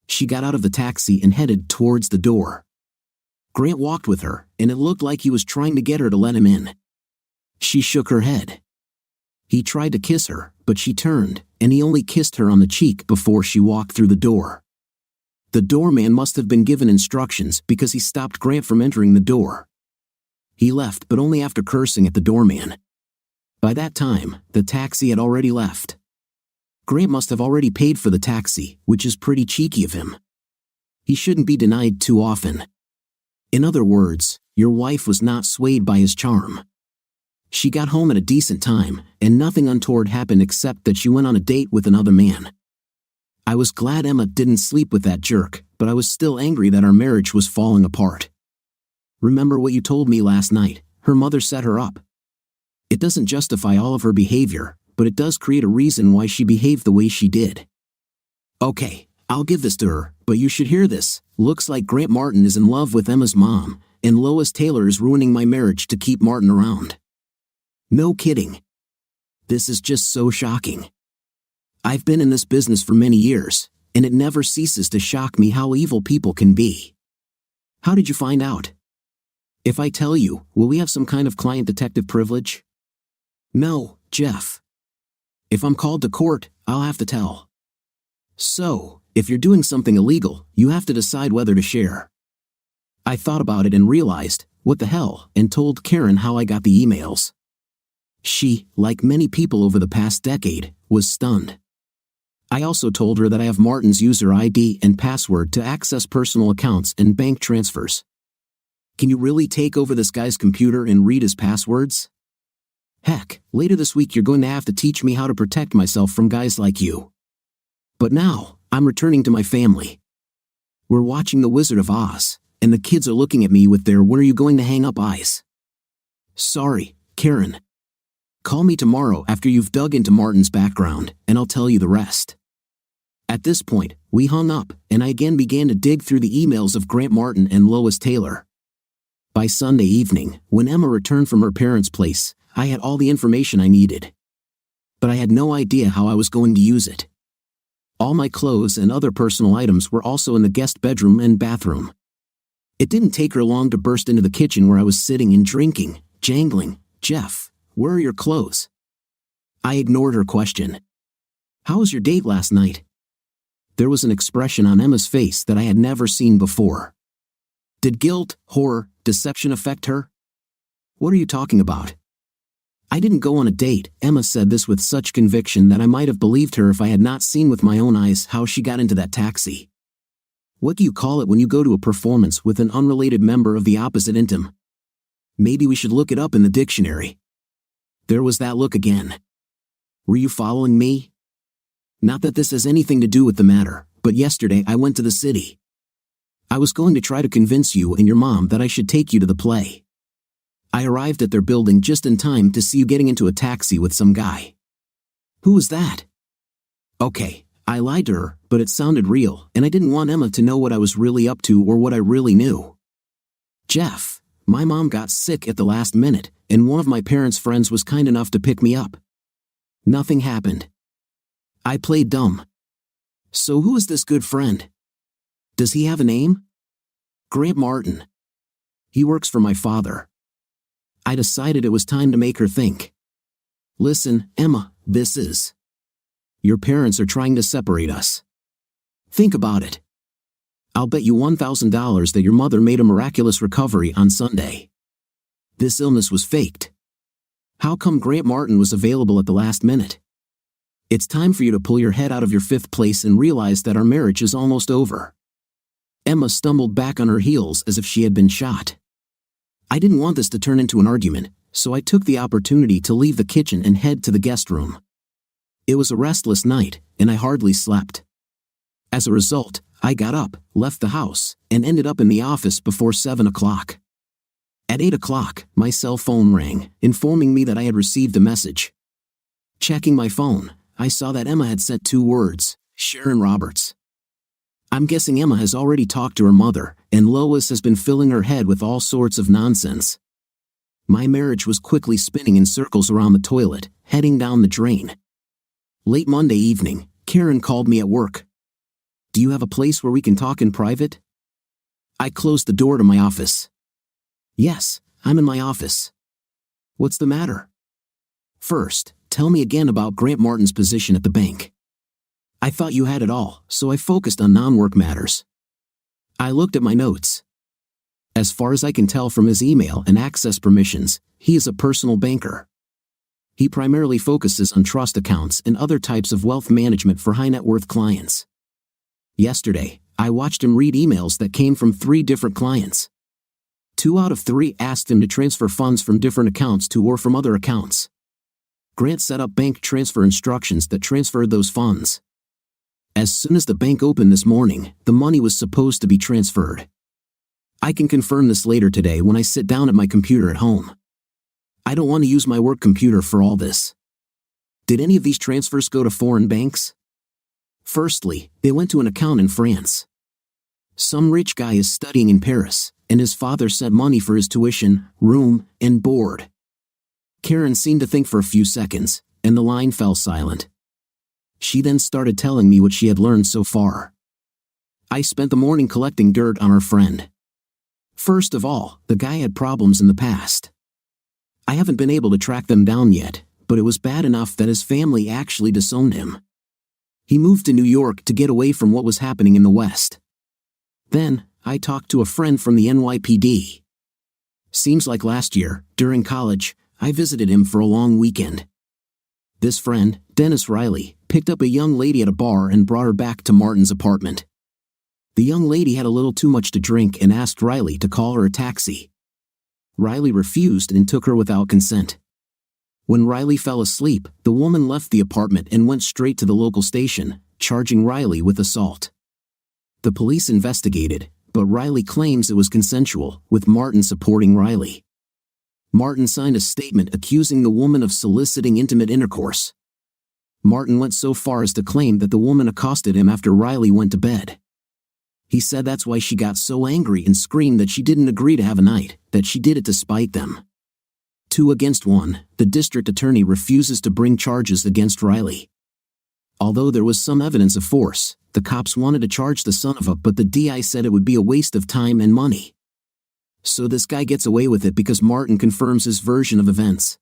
She got out of the taxi and headed towards the door. Grant walked with her, and it looked like he was trying to get her to let him in. She shook her head. He tried to kiss her, but she turned, and he only kissed her on the cheek before she walked through the door. The doorman must have been given instructions because he stopped Grant from entering the door. He left, but only after cursing at the doorman. By that time, the taxi had already left. Grant must have already paid for the taxi, which is pretty cheeky of him. He shouldn't be denied too often. In other words, your wife was not swayed by his charm. She got home at a decent time, and nothing untoward happened except that she went on a date with another man. I was glad Emma didn't sleep with that jerk, but I was still angry that our marriage was falling apart. Remember what you told me last night, her mother set her up. It doesn't justify all of her behavior, but it does create a reason why she behaved the way she did. Okay, I'll give this to her, but you should hear this. Looks like Grant Martin is in love with Emma's mom, and Lois Taylor is ruining my marriage to keep Martin around. No kidding. This is just so shocking. I've been in this business for many years, and it never ceases to shock me how evil people can be. How did you find out? If I tell you, will we have some kind of client detective privilege? No, Jeff. If I'm called to court, I'll have to tell. So, if you're doing something illegal, you have to decide whether to share. I thought about it and realized, what the hell, and told Karen how I got the emails. She, like many people over the past decade, was stunned. I also told her that I have Martin's user ID and password to access personal accounts and bank transfers. Can you really take over this guy's computer and read his passwords? Heck, later this week you're going to have to teach me how to protect myself from guys like you. But now, I'm returning to my family. We're watching The Wizard of Oz, and the kids are looking at me with their "when are you going to hang up" eyes. Sorry, Karen. Call me tomorrow after you've dug into Martin's background, and I'll tell you the rest. At this point, we hung up, and I again began to dig through the emails of Grant Martin and Lois Taylor. By Sunday evening, when Emma returned from her parents' place, I had all the information I needed. But I had no idea how I was going to use it. All my clothes and other personal items were also in the guest bedroom and bathroom. It didn't take her long to burst into the kitchen where I was sitting and drinking, jangling, "Jeff, where are your clothes?" I ignored her question. "How was your date last night?" There was an expression on Emma's face that I had never seen before. Did guilt, horror, deception affect her? What are you talking about? I didn't go on a date. Emma said this with such conviction that I might have believed her if I had not seen with my own eyes how she got into that taxi. What do you call it when you go to a performance with an unrelated member of the opposite intim? Maybe we should look it up in the dictionary. There was that look again. Were you following me? Not that this has anything to do with the matter, but yesterday I went to the city. I was going to try to convince you and your mom that I should take you to the play. I arrived at their building just in time to see you getting into a taxi with some guy. Who was that? Okay, I lied to her, but it sounded real, and I didn't want Emma to know what I was really up to or what I really knew. Jeff, my mom got sick at the last minute, and one of my parents' friends was kind enough to pick me up. Nothing happened. I played dumb. So who is this good friend? Does he have a name? Grant Martin. He works for my father. I decided it was time to make her think. Listen, Emma, this is. Your parents are trying to separate us. Think about it. I'll bet you $1,000 that your mother made a miraculous recovery on Sunday. This illness was faked. How come Grant Martin was available at the last minute? It's time for you to pull your head out of your fifth place and realize that our marriage is almost over. Emma stumbled back on her heels as if she had been shot. I didn't want this to turn into an argument, so I took the opportunity to leave the kitchen and head to the guest room. It was a restless night, and I hardly slept. As a result, I got up, left the house, and ended up in the office before 7 o'clock. At 8 o'clock, my cell phone rang, informing me that I had received a message. Checking my phone, I saw that Emma had sent 2 words, Sharon Roberts. I'm guessing Emma has already talked to her mother, and Lois has been filling her head with all sorts of nonsense. My marriage was quickly spinning in circles around the toilet, heading down the drain. Late Monday evening, Karen called me at work. Do you have a place where we can talk in private? I closed the door to my office. Yes, I'm in my office. What's the matter? First, tell me again about Grant Martin's position at the bank. I thought you had it all, so I focused on non-work matters. I looked at my notes. As far as I can tell from his email and access permissions, he is a personal banker. He primarily focuses on trust accounts and other types of wealth management for high-net-worth clients. Yesterday, I watched him read emails that came from 3 different clients. 2 out of 3 asked him to transfer funds from different accounts to or from other accounts. Grant set up bank transfer instructions that transferred those funds. As soon as the bank opened this morning, the money was supposed to be transferred. I can confirm this later today when I sit down at my computer at home. I don't want to use my work computer for all this. Did any of these transfers go to foreign banks? Firstly, they went to an account in France. Some rich guy is studying in Paris, and his father sent money for his tuition, room, and board. Karen seemed to think for a few seconds, and the line fell silent. She then started telling me what she had learned so far. I spent the morning collecting dirt on her friend. First of all, the guy had problems in the past. I haven't been able to track them down yet, but it was bad enough that his family actually disowned him. He moved to New York to get away from what was happening in the West. Then, I talked to a friend from the NYPD. Seems like last year, during college, I visited him for a long weekend. This friend, Dennis Riley, picked up a young lady at a bar and brought her back to Martin's apartment. The young lady had a little too much to drink and asked Riley to call her a taxi. Riley refused and took her without consent. When Riley fell asleep, the woman left the apartment and went straight to the local station, charging Riley with assault. The police investigated, but Riley claims it was consensual, with Martin supporting Riley. Martin signed a statement accusing the woman of soliciting intimate intercourse. Martin went so far as to claim that the woman accosted him after Riley went to bed. He said that's why she got so angry and screamed that she didn't agree to have a night, that she did it to spite them. 2 against 1, the district attorney refuses to bring charges against Riley. Although there was some evidence of force, the cops wanted to charge the son of a, but the DI said it would be a waste of time and money. So this guy gets away with it because Martin confirms his version of events.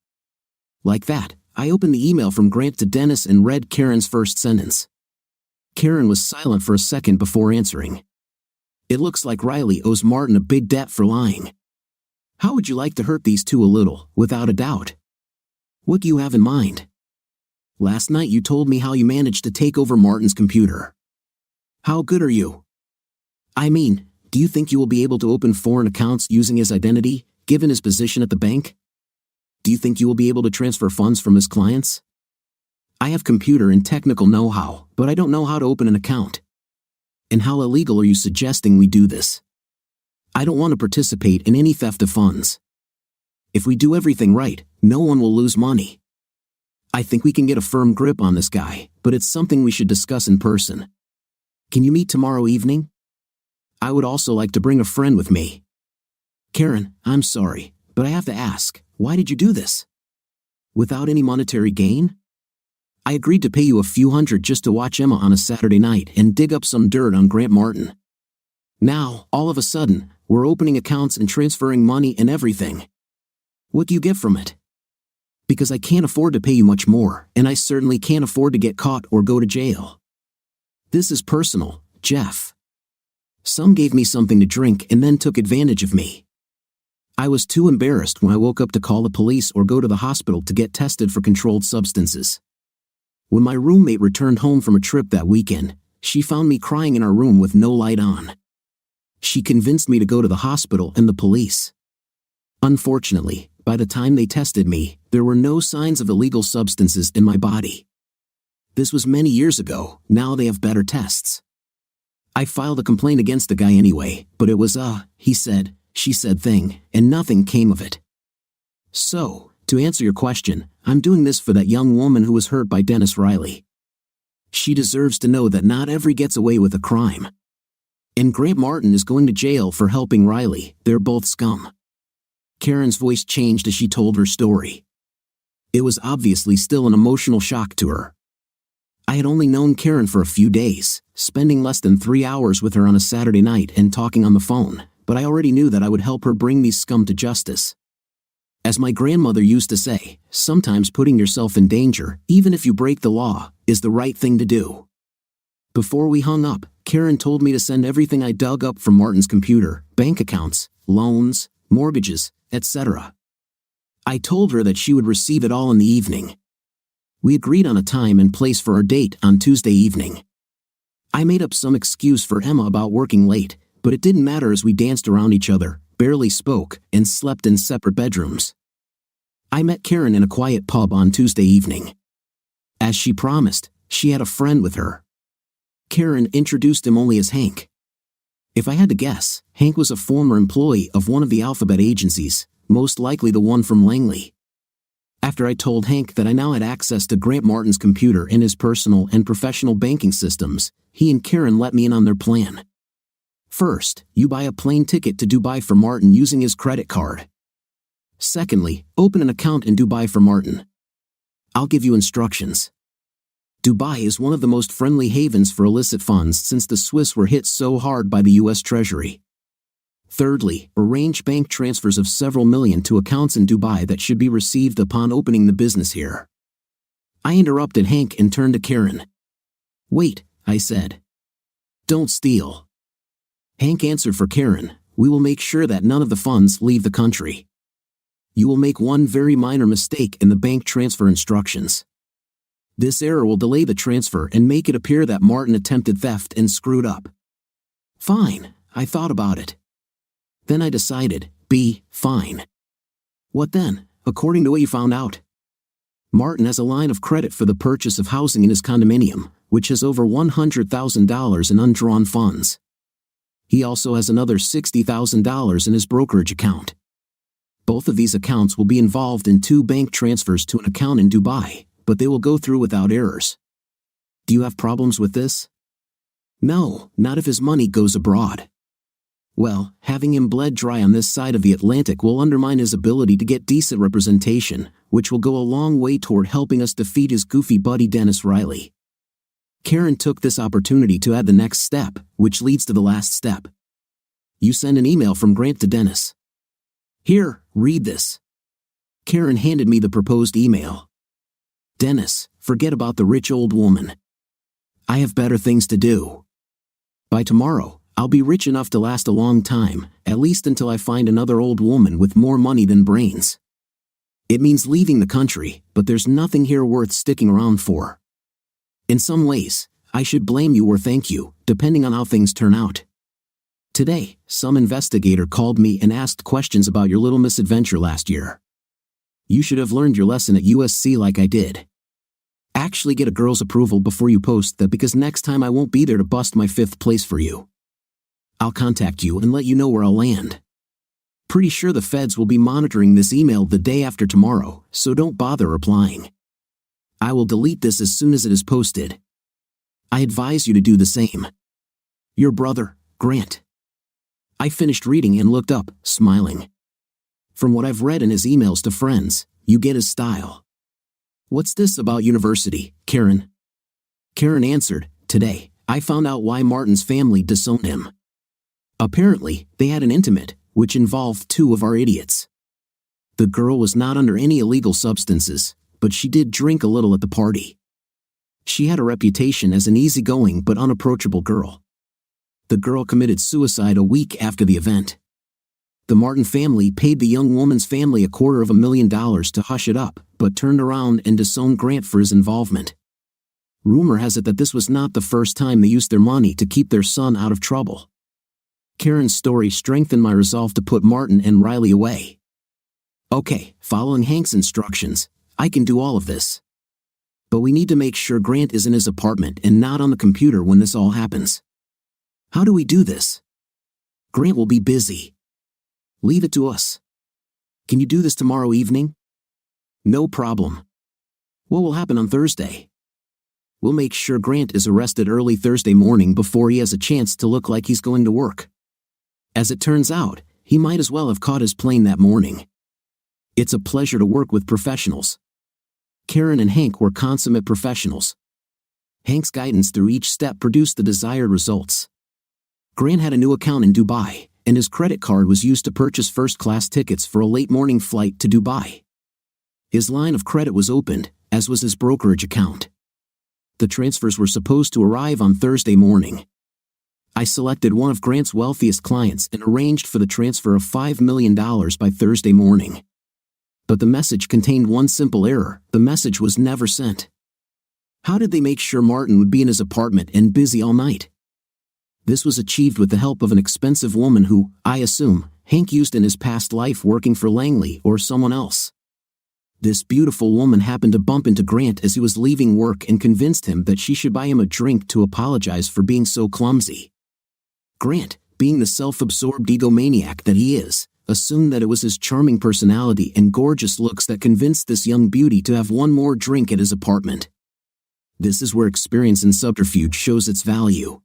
Like that, I opened the email from Grant to Dennis and read Karen's first sentence. Karen was silent for a second before answering. It looks like Riley owes Martin a big debt for lying. How would you like to hurt these 2 a little, without a doubt? What do you have in mind? Last night you told me how you managed to take over Martin's computer. How good are you? I mean, do you think you will be able to open foreign accounts using his identity, given his position at the bank? Do you think you will be able to transfer funds from his clients? I have computer and technical know-how, but I don't know how to open an account. And how illegal are you suggesting we do this? I don't want to participate in any theft of funds. If we do everything right, no one will lose money. I think we can get a firm grip on this guy, but it's something we should discuss in person. Can you meet tomorrow evening? I would also like to bring a friend with me. Karen, I'm sorry, but I have to ask, why did you do this? Without any monetary gain? I agreed to pay you a few hundred just to watch Emma on a Saturday night and dig up some dirt on Grant Martin. Now, all of a sudden, we're opening accounts and transferring money and everything. What do you get from it? Because I can't afford to pay you much more, and I certainly can't afford to get caught or go to jail. This is personal, Jeff. Some gave me something to drink and then took advantage of me. I was too embarrassed when I woke up to call the police or go to the hospital to get tested for controlled substances. When my roommate returned home from a trip that weekend, she found me crying in our room with no light on. She convinced me to go to the hospital and the police. Unfortunately, by the time they tested me, there were no signs of illegal substances in my body. This was many years ago, now they have better tests. I filed a complaint against the guy anyway, but it was a he said, she said thing, and nothing came of it. So, to answer your question, I'm doing this for that young woman who was hurt by Dennis Riley. She deserves to know that not every gets away with a crime. And Grant Martin is going to jail for helping Riley, they're both scum. Karen's voice changed as she told her story. It was obviously still an emotional shock to her. I had only known Karen for a few days, spending less than 3 hours with her on a Saturday night and talking on the phone, but I already knew that I would help her bring these scum to justice. As my grandmother used to say, sometimes putting yourself in danger, even if you break the law, is the right thing to do. Before we hung up, Karen told me to send everything I dug up from Martin's computer, bank accounts, loans, mortgages, etc. I told her that she would receive it all in the evening. We agreed on a time and place for our date on Tuesday evening. I made up some excuse for Emma about working late, but it didn't matter as we danced around each other, barely spoke, and slept in separate bedrooms. I met Karen in a quiet pub on Tuesday evening. As she promised, she had a friend with her. Karen introduced him only as Hank. If I had to guess, Hank was a former employee of one of the alphabet agencies, most likely the one from Langley. After I told Hank that I now had access to Grant Martin's computer and his personal and professional banking systems, he and Karen let me in on their plan. First, you buy a plane ticket to Dubai for Martin using his credit card. Secondly, open an account in Dubai for Martin. I'll give you instructions. Dubai is one of the most friendly havens for illicit funds since the Swiss were hit so hard by the US Treasury. Thirdly, arrange bank transfers of several million to accounts in Dubai that should be received upon opening the business here. I interrupted Hank and turned to Karen. Wait, I said. Don't steal. Hank answered for Karen, we will make sure that none of the funds leave the country. You will make one very minor mistake in the bank transfer instructions. This error will delay the transfer and make it appear that Martin attempted theft and screwed up. Fine, I thought about it. Then I decided, fine. What then, according to what you found out? Martin has a line of credit for the purchase of housing in his condominium, which has over $100,000 in undrawn funds. He also has another $60,000 in his brokerage account. Both of these accounts will be involved in 2 bank transfers to an account in Dubai, but they will go through without errors. Do you have problems with this? No, not if his money goes abroad. Well, having him bled dry on this side of the Atlantic will undermine his ability to get decent representation, which will go a long way toward helping us defeat his goofy buddy Dennis Riley. Karen took this opportunity to add the next step, which leads to the last step. You send an email from Grant to Dennis. Here, read this. Karen handed me the proposed email. Dennis, forget about the rich old woman. I have better things to do. By tomorrow, I'll be rich enough to last a long time, at least until I find another old woman with more money than brains. It means leaving the country, but there's nothing here worth sticking around for. In some ways, I should blame you or thank you, depending on how things turn out. Today, some investigator called me and asked questions about your little misadventure last year. You should have learned your lesson at USC like I did. Actually get a girl's approval before you post that, because next time I won't be there to bust my 5th place for you. I'll contact you and let you know where I'll land. Pretty sure the feds will be monitoring this email the day after tomorrow, so don't bother replying. I will delete this as soon as it is posted. I advise you to do the same. Your brother, Grant. I finished reading and looked up, smiling. From what I've read in his emails to friends, you get his style. What's this about university, Karen? Karen answered, today, I found out why Martin's family disowned him. Apparently, they had an intimate, which involved 2 of our idiots. The girl was not under any illegal substances, but she did drink a little at the party. She had a reputation as an easygoing but unapproachable girl. The girl committed suicide a week after the event. The Martin family paid the young woman's family $250,000 to hush it up, but turned around and disowned Grant for his involvement. Rumor has it that this was not the first time they used their money to keep their son out of trouble. Karen's story strengthened my resolve to put Martin and Riley away. Okay, following Hank's instructions, I can do all of this. But we need to make sure Grant is in his apartment and not on the computer when this all happens. How do we do this? Grant will be busy. Leave it to us. Can you do this tomorrow evening? No problem. What will happen on Thursday? We'll make sure Grant is arrested early Thursday morning before he has a chance to look like he's going to work. As it turns out, he might as well have caught his plane that morning. It's a pleasure to work with professionals. Karen and Hank were consummate professionals. Hank's guidance through each step produced the desired results. Grant had a new account in Dubai, and his credit card was used to purchase first-class tickets for a late-morning flight to Dubai. His line of credit was opened, as was his brokerage account. The transfers were supposed to arrive on Thursday morning. I selected one of Grant's wealthiest clients and arranged for the transfer of $5 million by Thursday morning. But the message contained one simple error: the message was never sent. How did they make sure Martin would be in his apartment and busy all night? This was achieved with the help of an expensive woman who, I assume, Hank used in his past life working for Langley or someone else. This beautiful woman happened to bump into Grant as he was leaving work and convinced him that she should buy him a drink to apologize for being so clumsy. Grant, being the self-absorbed egomaniac that he is, assumed that it was his charming personality and gorgeous looks that convinced this young beauty to have one more drink at his apartment. This is where experience in subterfuge shows its value.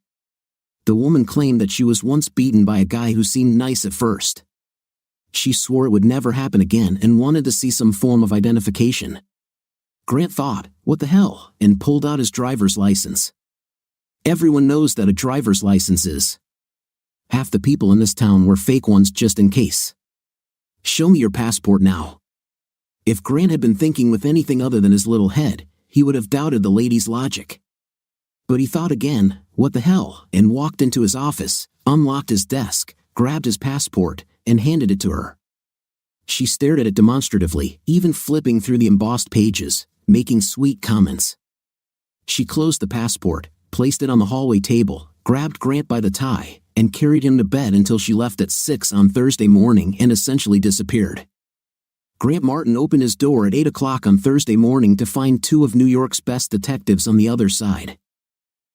The woman claimed that she was once beaten by a guy who seemed nice at first. She swore it would never happen again and wanted to see some form of identification. Grant thought, what the hell, and pulled out his driver's license. Everyone knows that a driver's license is. Half the people in this town wear fake ones just in case. Show me your passport now. If Grant had been thinking with anything other than his little head, he would have doubted the lady's logic. But he thought again, what the hell, and walked into his office, unlocked his desk, grabbed his passport, and handed it to her. She stared at it demonstratively, even flipping through the embossed pages, making sweet comments. She closed the passport, placed it on the hallway table, grabbed Grant by the tie, and carried him to bed until she left at 6 on Thursday morning and essentially disappeared. Grant Martin opened his door at 8 o'clock on Thursday morning to find 2 of New York's best detectives on the other side.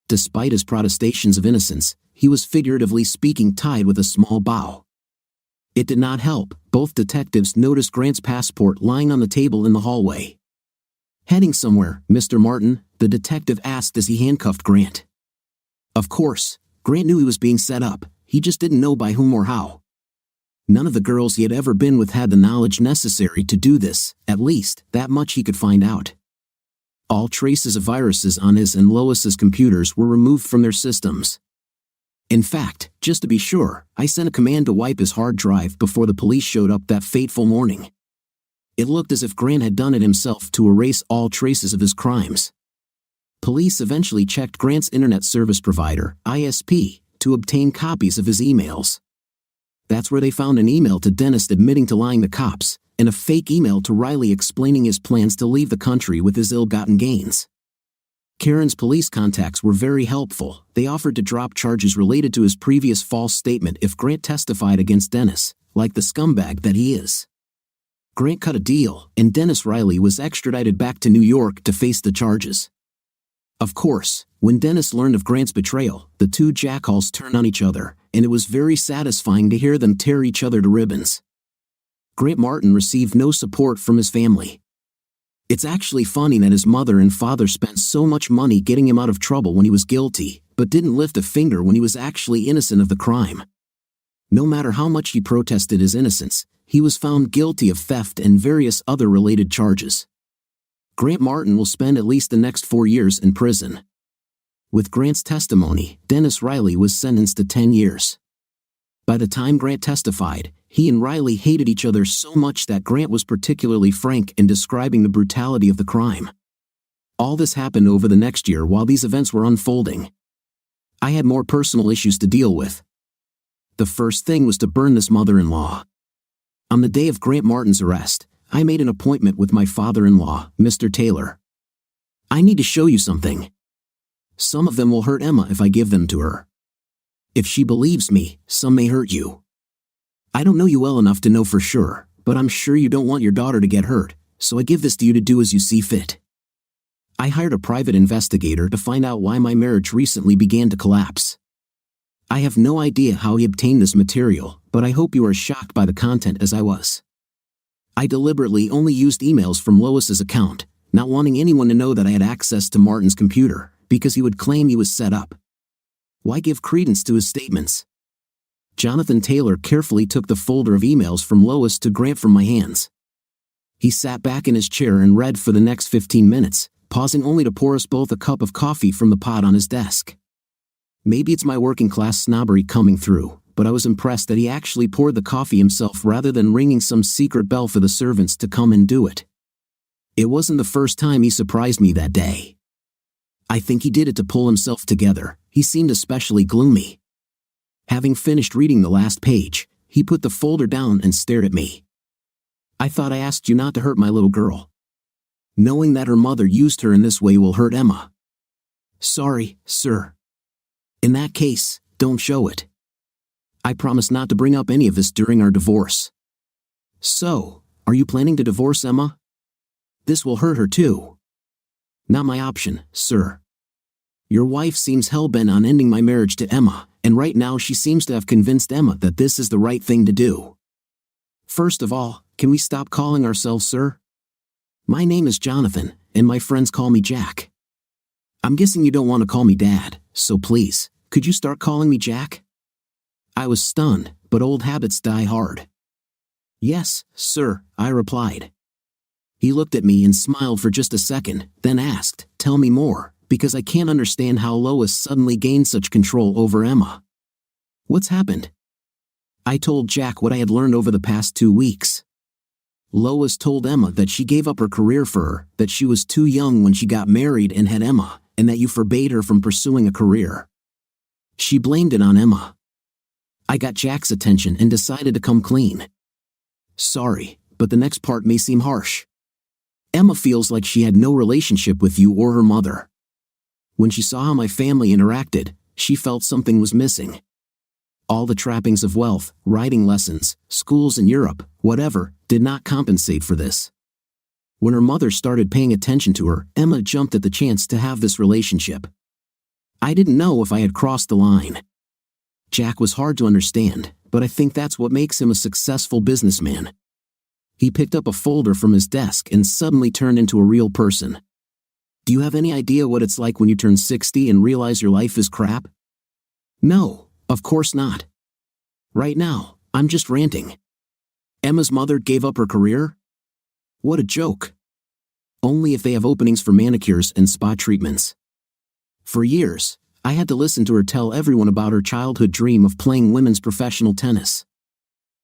Despite his protestations of innocence, he was figuratively speaking tied with a small bow. It did not help, both detectives noticed Grant's passport lying on the table in the hallway. Heading somewhere, Mr. Martin? The detective asked as he handcuffed Grant. Of course, Grant knew he was being set up, he just didn't know by whom or how. None of the girls he had ever been with had the knowledge necessary to do this, at least, that much he could find out. All traces of viruses on his and Lois's computers were removed from their systems. In fact, just to be sure, I sent a command to wipe his hard drive before the police showed up that fateful morning. It looked as if Grant had done it himself to erase all traces of his crimes. Police eventually checked Grant's internet service provider, ISP, to obtain copies of his emails. That's where they found an email to Dennis admitting to lying to cops, and a fake email to Riley explaining his plans to leave the country with his ill-gotten gains. Karen's police contacts were very helpful. They offered to drop charges related to his previous false statement if Grant testified against Dennis, like the scumbag that he is. Grant cut a deal, and Dennis Riley was extradited back to New York to face the charges. Of course, when Dennis learned of Grant's betrayal, the two jackhals turned on each other, and it was very satisfying to hear them tear each other to ribbons. Grant Martin received no support from his family. It's actually funny that his mother and father spent so much money getting him out of trouble when he was guilty, but didn't lift a finger when he was actually innocent of the crime. No matter how much he protested his innocence, he was found guilty of theft and various other related charges. Grant Martin will spend at least the next 4 years in prison. With Grant's testimony, Dennis Riley was sentenced to 10 years. By the time Grant testified, he and Riley hated each other so much that Grant was particularly frank in describing the brutality of the crime. All this happened over the next year while these events were unfolding. I had more personal issues to deal with. The first thing was to burn this mother-in-law. On the day of Grant Martin's arrest, I made an appointment with my father-in-law, Mr. Taylor. I need to show you something. Some of them will hurt Emma if I give them to her. If she believes me, some may hurt you. I don't know you well enough to know for sure, but I'm sure you don't want your daughter to get hurt, so I give this to you to do as you see fit. I hired a private investigator to find out why my marriage recently began to collapse. I have no idea how he obtained this material, but I hope you are as shocked by the content as I was. I deliberately only used emails from Lois's account, not wanting anyone to know that I had access to Martin's computer, because he would claim he was set up. Why give credence to his statements? Jonathan Taylor carefully took the folder of emails from Lois to Grant from my hands. He sat back in his chair and read for the next 15 minutes, pausing only to pour us both a cup of coffee from the pot on his desk. Maybe it's my working-class snobbery coming through, but I was impressed that he actually poured the coffee himself rather than ringing some secret bell for the servants to come and do it. It wasn't the first time he surprised me that day. I think he did it to pull himself together. He seemed especially gloomy. Having finished reading the last page, he put the folder down and stared at me. I thought I asked you not to hurt my little girl. Knowing that her mother used her in this way will hurt Emma. Sorry, sir. In that case, don't show it. I promise not to bring up any of this during our divorce. So, are you planning to divorce Emma? This will hurt her too. Not my option, sir. Your wife seems hell-bent on ending my marriage to Emma, and right now she seems to have convinced Emma that this is the right thing to do. First of all, can we stop calling ourselves sir? My name is Jonathan, and my friends call me Jack. I'm guessing you don't want to call me Dad, so please, could you start calling me Jack? I was stunned, but old habits die hard. Yes, sir, I replied. He looked at me and smiled for just a second, then asked, tell me more, because I can't understand how Lois suddenly gained such control over Emma. What's happened? I told Jack what I had learned over the past 2 weeks. Lois told Emma that she gave up her career for her, that she was too young when she got married and had Emma, and that you forbade her from pursuing a career. She blamed it on Emma. I got Jack's attention and decided to come clean. Sorry, but the next part may seem harsh. Emma feels like she had no relationship with you or her mother. When she saw how my family interacted, she felt something was missing. All the trappings of wealth, riding lessons, schools in Europe, whatever, did not compensate for this. When her mother started paying attention to her, Emma jumped at the chance to have this relationship. I didn't know if I had crossed the line. Jack was hard to understand, but I think that's what makes him a successful businessman. He picked up a folder from his desk and suddenly turned into a real person. Do you have any idea what it's like when you turn 60 and realize your life is crap? No, of course not. Right now, I'm just ranting. Emma's mother gave up her career? What a joke. Only if they have openings for manicures and spa treatments. For years, I had to listen to her tell everyone about her childhood dream of playing women's professional tennis.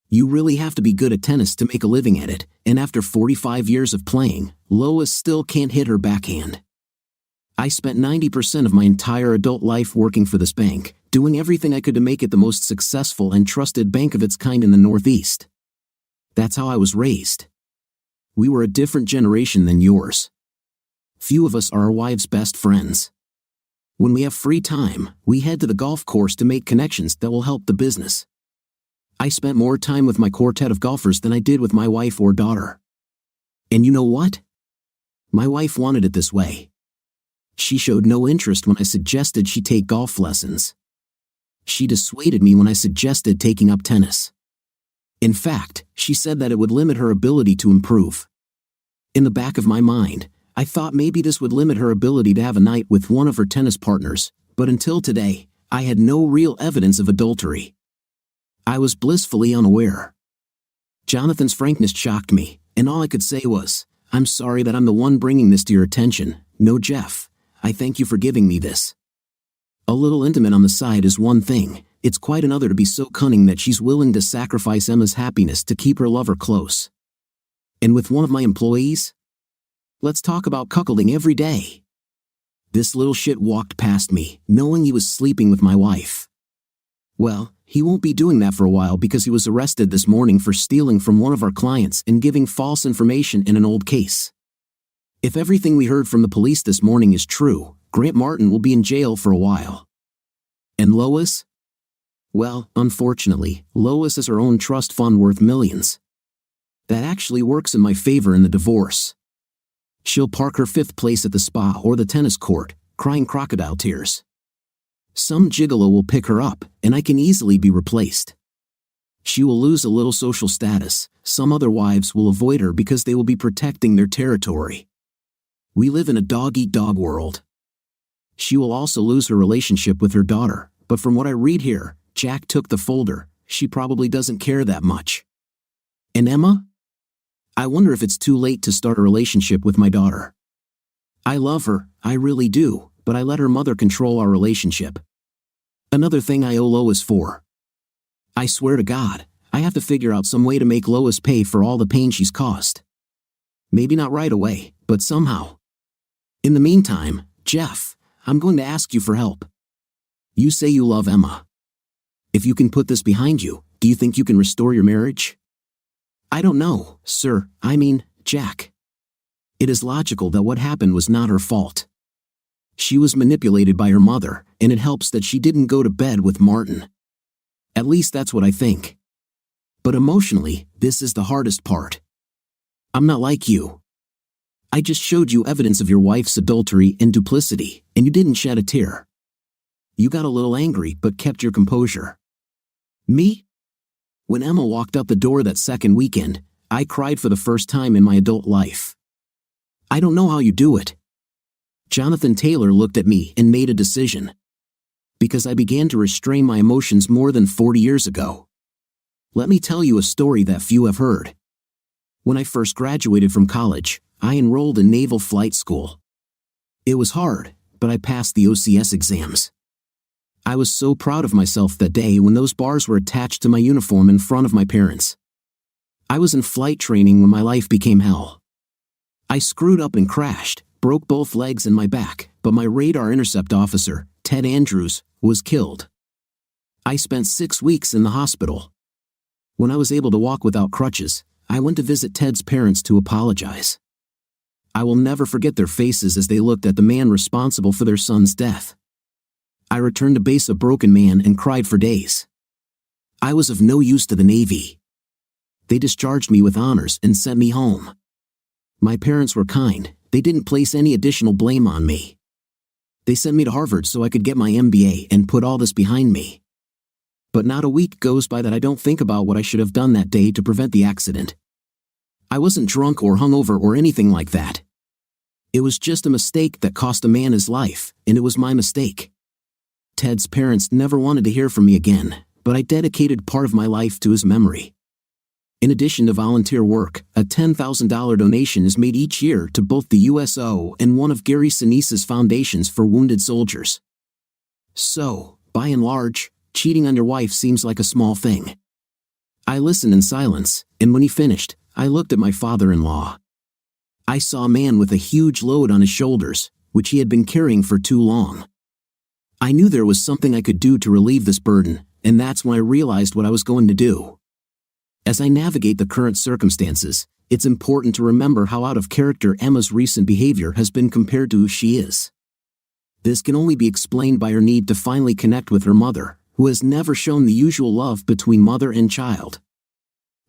You really have to be good at tennis to make a living at it, and after 45 years of playing, Lois still can't hit her backhand. I spent 90% of my entire adult life working for this bank, doing everything I could to make it the most successful and trusted bank of its kind in the Northeast. That's how I was raised. We were a different generation than yours. Few of us are our wives' best friends. When we have free time, we head to the golf course to make connections that will help the business. I spent more time with my quartet of golfers than I did with my wife or daughter. And you know what? My wife wanted it this way. She showed no interest when I suggested she take golf lessons. She dissuaded me when I suggested taking up tennis. In fact, she said that it would limit her ability to improve. In the back of my mind, I thought maybe this would limit her ability to have a night with one of her tennis partners, but until today, I had no real evidence of adultery. I was blissfully unaware. Jonathan's frankness shocked me, and all I could say was, "I'm sorry that I'm the one bringing this to your attention. No, Jeff, I thank you for giving me this." A little intimate on the side is one thing, it's quite another to be so cunning that she's willing to sacrifice Emma's happiness to keep her lover close. And with one of my employees? Let's talk about cuckolding every day. This little shit walked past me, knowing he was sleeping with my wife. Well, he won't be doing that for a while because he was arrested this morning for stealing from one of our clients and giving false information in an old case. If everything we heard from the police this morning is true, Grant Martin will be in jail for a while. And Lois? Well, unfortunately, Lois has her own trust fund worth millions. That actually works in my favor in the divorce. She'll park her fifth place at the spa or the tennis court, crying crocodile tears. Some gigolo will pick her up, and I can easily be replaced. She will lose a little social status. Some other wives will avoid her because they will be protecting their territory. We live in a dog-eat-dog world. She will also lose her relationship with her daughter, but from what I read here, Jack took the folder. She probably doesn't care that much. And Emma? I wonder if it's too late to start a relationship with my daughter. I love her, I really do, but I let her mother control our relationship. Another thing I owe Lois for. I swear to God, I have to figure out some way to make Lois pay for all the pain she's caused. Maybe not right away, but somehow. In the meantime, Jeff, I'm going to ask you for help. You say you love Emma. If you can put this behind you, do you think you can restore your marriage? I don't know, sir, Jack. It is logical that what happened was not her fault. She was manipulated by her mother, and it helps that she didn't go to bed with Martin. At least that's what I think. But emotionally, this is the hardest part. I'm not like you. I just showed you evidence of your wife's adultery and duplicity, and you didn't shed a tear. You got a little angry but kept your composure. Me? When Emma walked out the door that second weekend, I cried for the first time in my adult life. I don't know how you do it. Jonathan Taylor looked at me and made a decision. Because I began to restrain my emotions more than 40 years ago. Let me tell you a story that few have heard. When I first graduated from college, I enrolled in Naval Flight School. It was hard, but I passed the OCS exams. I was so proud of myself that day when those bars were attached to my uniform in front of my parents. I was in flight training when my life became hell. I screwed up and crashed, broke both legs and my back, but my radar intercept officer, Ted Andrews, was killed. I spent 6 weeks in the hospital. When I was able to walk without crutches, I went to visit Ted's parents to apologize. I will never forget their faces as they looked at the man responsible for their son's death. I returned to base a broken man and cried for days. I was of no use to the Navy. They discharged me with honors and sent me home. My parents were kind, they didn't place any additional blame on me. They sent me to Harvard so I could get my MBA and put all this behind me. But not a week goes by that I don't think about what I should have done that day to prevent the accident. I wasn't drunk or hungover or anything like that. It was just a mistake that cost a man his life, and it was my mistake. Ted's parents never wanted to hear from me again, but I dedicated part of my life to his memory. In addition to volunteer work, a $10,000 donation is made each year to both the USO and one of Gary Sinise's foundations for wounded soldiers. So, by and large, cheating on your wife seems like a small thing. I listened in silence, and when he finished, I looked at my father-in-law. I saw a man with a huge load on his shoulders, which he had been carrying for too long. I knew there was something I could do to relieve this burden, and that's when I realized what I was going to do. As I navigate the current circumstances, it's important to remember how out of character Emma's recent behavior has been compared to who she is. This can only be explained by her need to finally connect with her mother, who has never shown the usual love between mother and child.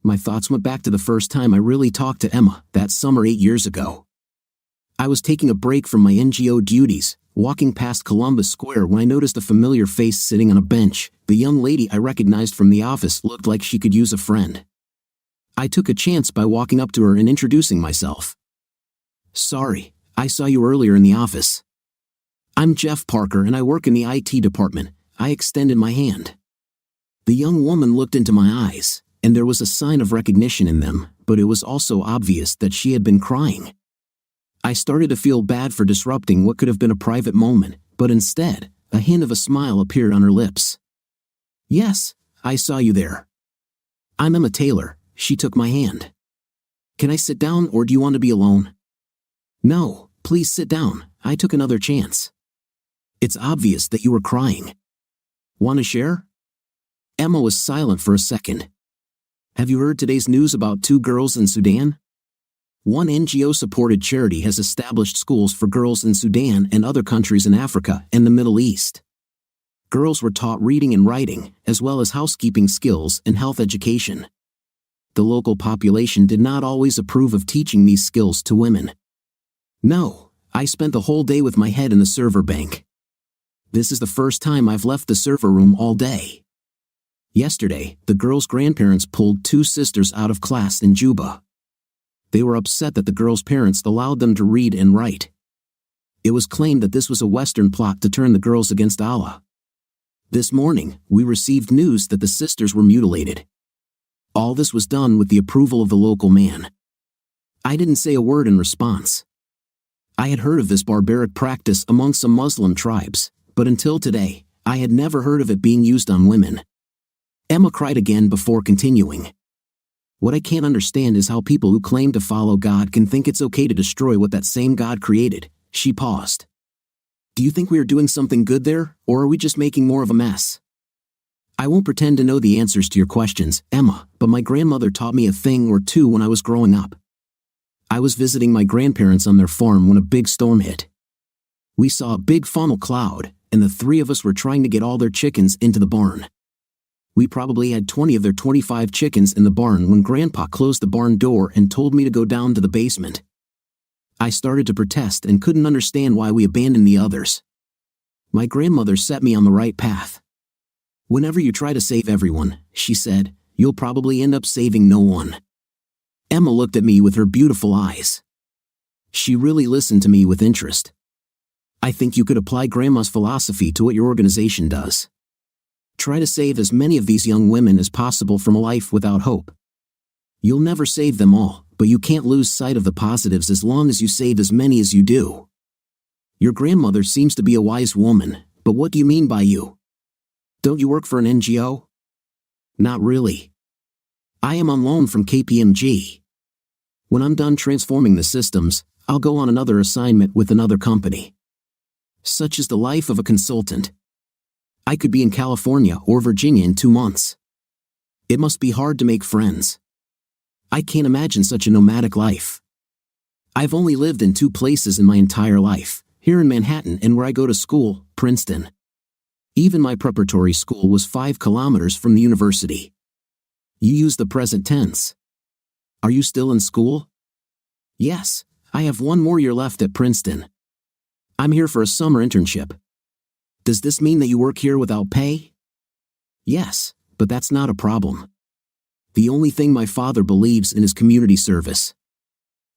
My thoughts went back to the first time I really talked to Emma, that summer 8 years ago. I was taking a break from my NGO duties, walking past Columbus Square when I noticed a familiar face sitting on a bench. The young lady I recognized from the office looked like she could use a friend. I took a chance by walking up to her and introducing myself. "Sorry, I saw you earlier in the office. I'm Jeff Parker and I work in the IT department." I extended my hand. The young woman looked into my eyes, and there was a sign of recognition in them, but it was also obvious that she had been crying. I started to feel bad for disrupting what could have been a private moment, but instead, a hint of a smile appeared on her lips. "Yes, I saw you there. I'm Emma Taylor." She took my hand. "Can I sit down or do you want to be alone?" "No, please sit down." I took another chance. "It's obvious that you were crying. Want to share?" Emma was silent for a second. "Have you heard today's news about 2 girls in Sudan?" One NGO-supported charity has established schools for girls in Sudan and other countries in Africa and the Middle East. Girls were taught reading and writing, as well as housekeeping skills and health education. The local population did not always approve of teaching these skills to women. No, I spent the whole day with my head in the server bank. This is the first time I've left the server room all day. Yesterday, the girls' grandparents pulled 2 sisters out of class in Juba. They were upset that the girls' parents allowed them to read and write. It was claimed that this was a Western plot to turn the girls against Allah. This morning, we received news that the sisters were mutilated. All this was done with the approval of the local man. I didn't say a word in response. I had heard of this barbaric practice among some Muslim tribes, but until today, I had never heard of it being used on women. Emma cried again before continuing. "What I can't understand is how people who claim to follow God can think it's okay to destroy what that same God created." She paused. "Do you think we are doing something good there, or are we just making more of a mess?" "I won't pretend to know the answers to your questions, Emma, but my grandmother taught me a thing or two when I was growing up. I was visiting my grandparents on their farm when a big storm hit. We saw a big funnel cloud, and the 3 of us were trying to get all their chickens into the barn. We probably had 20 of their 25 chickens in the barn when Grandpa closed the barn door and told me to go down to the basement. I started to protest and couldn't understand why we abandoned the others. My grandmother set me on the right path. Whenever you try to save everyone, she said, you'll probably end up saving no one." Emma looked at me with her beautiful eyes. She really listened to me with interest. "I think you could apply Grandma's philosophy to what your organization does. Try to save as many of these young women as possible from a life without hope. You'll never save them all, but you can't lose sight of the positives as long as you save as many as you do. Your grandmother seems to be a wise woman, but what do you mean by you? Don't you work for an NGO?" "Not really. I am on loan from KPMG. When I'm done transforming the systems, I'll go on another assignment with another company. Such is the life of a consultant. I could be in California or Virginia in 2 months. It must be hard to make friends. I can't imagine such a nomadic life. I've only lived in 2 places in my entire life, here in Manhattan and where I go to school, Princeton. Even my preparatory school was 5 kilometers from the university." You use the present tense. "Are you still in school?" "Yes, I have 1 more year left at Princeton. I'm here for a summer internship." "Does this mean that you work here without pay?" "Yes, but that's not a problem. The only thing my father believes in is community service.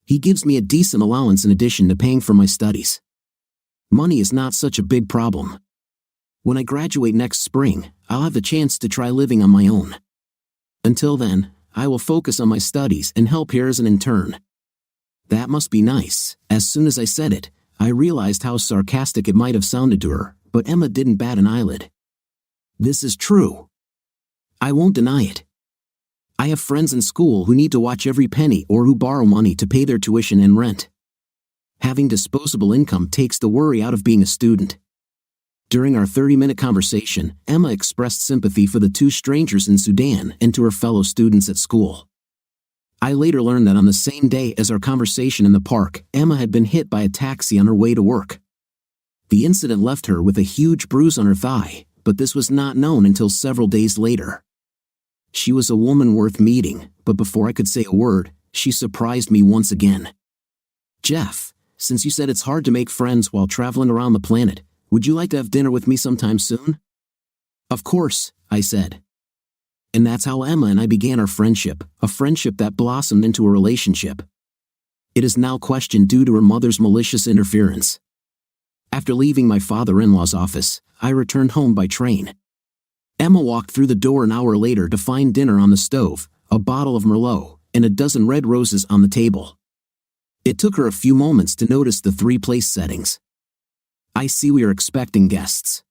He gives me a decent allowance in addition to paying for my studies. Money is not such a big problem. When I graduate next spring, I'll have the chance to try living on my own. Until then, I will focus on my studies and help here as an intern." That must be nice. As soon as I said it, I realized how sarcastic it might have sounded to her, but Emma didn't bat an eyelid. "This is true. I won't deny it. I have friends in school who need to watch every penny or who borrow money to pay their tuition and rent. Having disposable income takes the worry out of being a student. During our 30-minute conversation, Emma expressed sympathy for the two strangers in Sudan and to her fellow students at school. I later learned that on the same day as our conversation in the park, Emma had been hit by a taxi on her way to work. The incident left her with a huge bruise on her thigh, but this was not known until several days later. She was a woman worth meeting, but before I could say a word, she surprised me once again. "Jeff, since you said it's hard to make friends while traveling around the planet, would you like to have dinner with me sometime soon?" "Of course," I said. And that's how Emma and I began our friendship, a friendship that blossomed into a relationship. It is now questioned due to her mother's malicious interference. After leaving my father-in-law's office, I returned home by train. Emma walked through the door an hour later to find dinner on the stove, a bottle of Merlot, and a dozen red roses on the table. It took her a few moments to notice the 3 place settings. "I see we are expecting guests.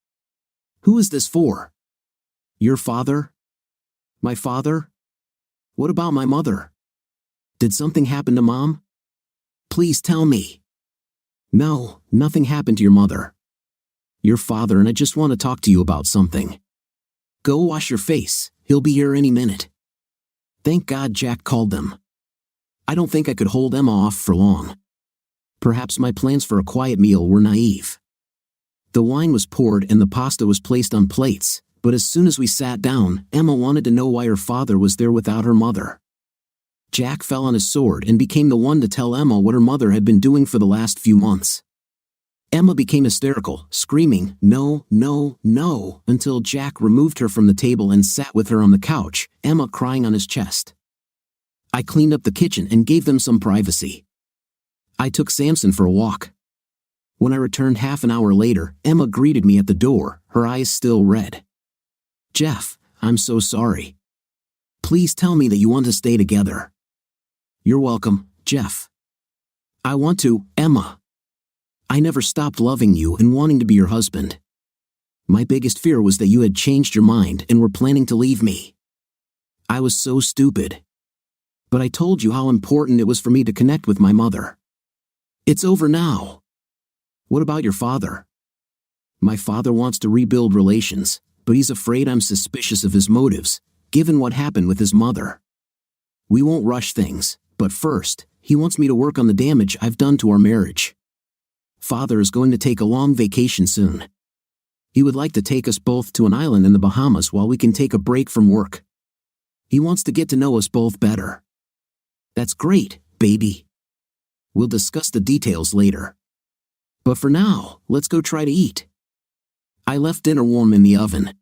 Who is this for?" "Your father?" "My father? What about my mother? Did something happen to Mom? Please tell me." "No, nothing happened to your mother. Your father and I just want to talk to you about something. Go wash your face, he'll be here any minute." Thank God Jack called them. I don't think I could hold Emma off for long. Perhaps my plans for a quiet meal were naive. The wine was poured and the pasta was placed on plates, but as soon as we sat down, Emma wanted to know why her father was there without her mother. Jack fell on his sword and became the one to tell Emma what her mother had been doing for the last few months. Emma became hysterical, screaming, "No, no, no," until Jack removed her from the table and sat with her on the couch, Emma crying on his chest. I cleaned up the kitchen and gave them some privacy. I took Samson for a walk. When I returned half an hour later, Emma greeted me at the door, her eyes still red. "Jeff, I'm so sorry. Please tell me that you want to stay together." "You're welcome, Jeff." "I want to, Emma. I never stopped loving you and wanting to be your husband. My biggest fear was that you had changed your mind and were planning to leave me. I was so stupid. But I told you how important it was for me to connect with my mother. It's over now. What about your father?" "My father wants to rebuild relations, but he's afraid I'm suspicious of his motives, given what happened with his mother. We won't rush things, but first, he wants me to work on the damage I've done to our marriage. Father is going to take a long vacation soon. He would like to take us both to an island in the Bahamas while we can take a break from work. He wants to get to know us both better." "That's great, baby. We'll discuss the details later. But for now, let's go try to eat." I left dinner warm in the oven.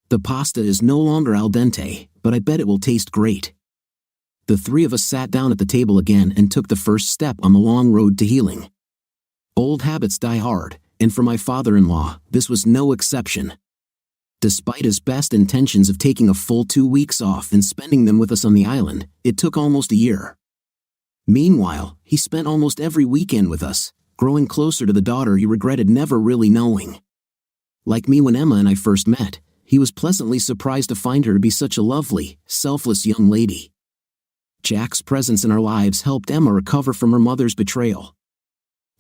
The pasta is no longer al dente, but I bet it will taste great. The 3 of us sat down at the table again and took the first step on the long road to healing. Old habits die hard, and for my father-in-law, this was no exception. Despite his best intentions of taking a full 2 weeks off and spending them with us on the island, it took almost a year. Meanwhile, he spent almost every weekend with us, growing closer to the daughter he regretted never really knowing. Like me when Emma and I first met, he was pleasantly surprised to find her to be such a lovely, selfless young lady. Jack's presence in our lives helped Emma recover from her mother's betrayal.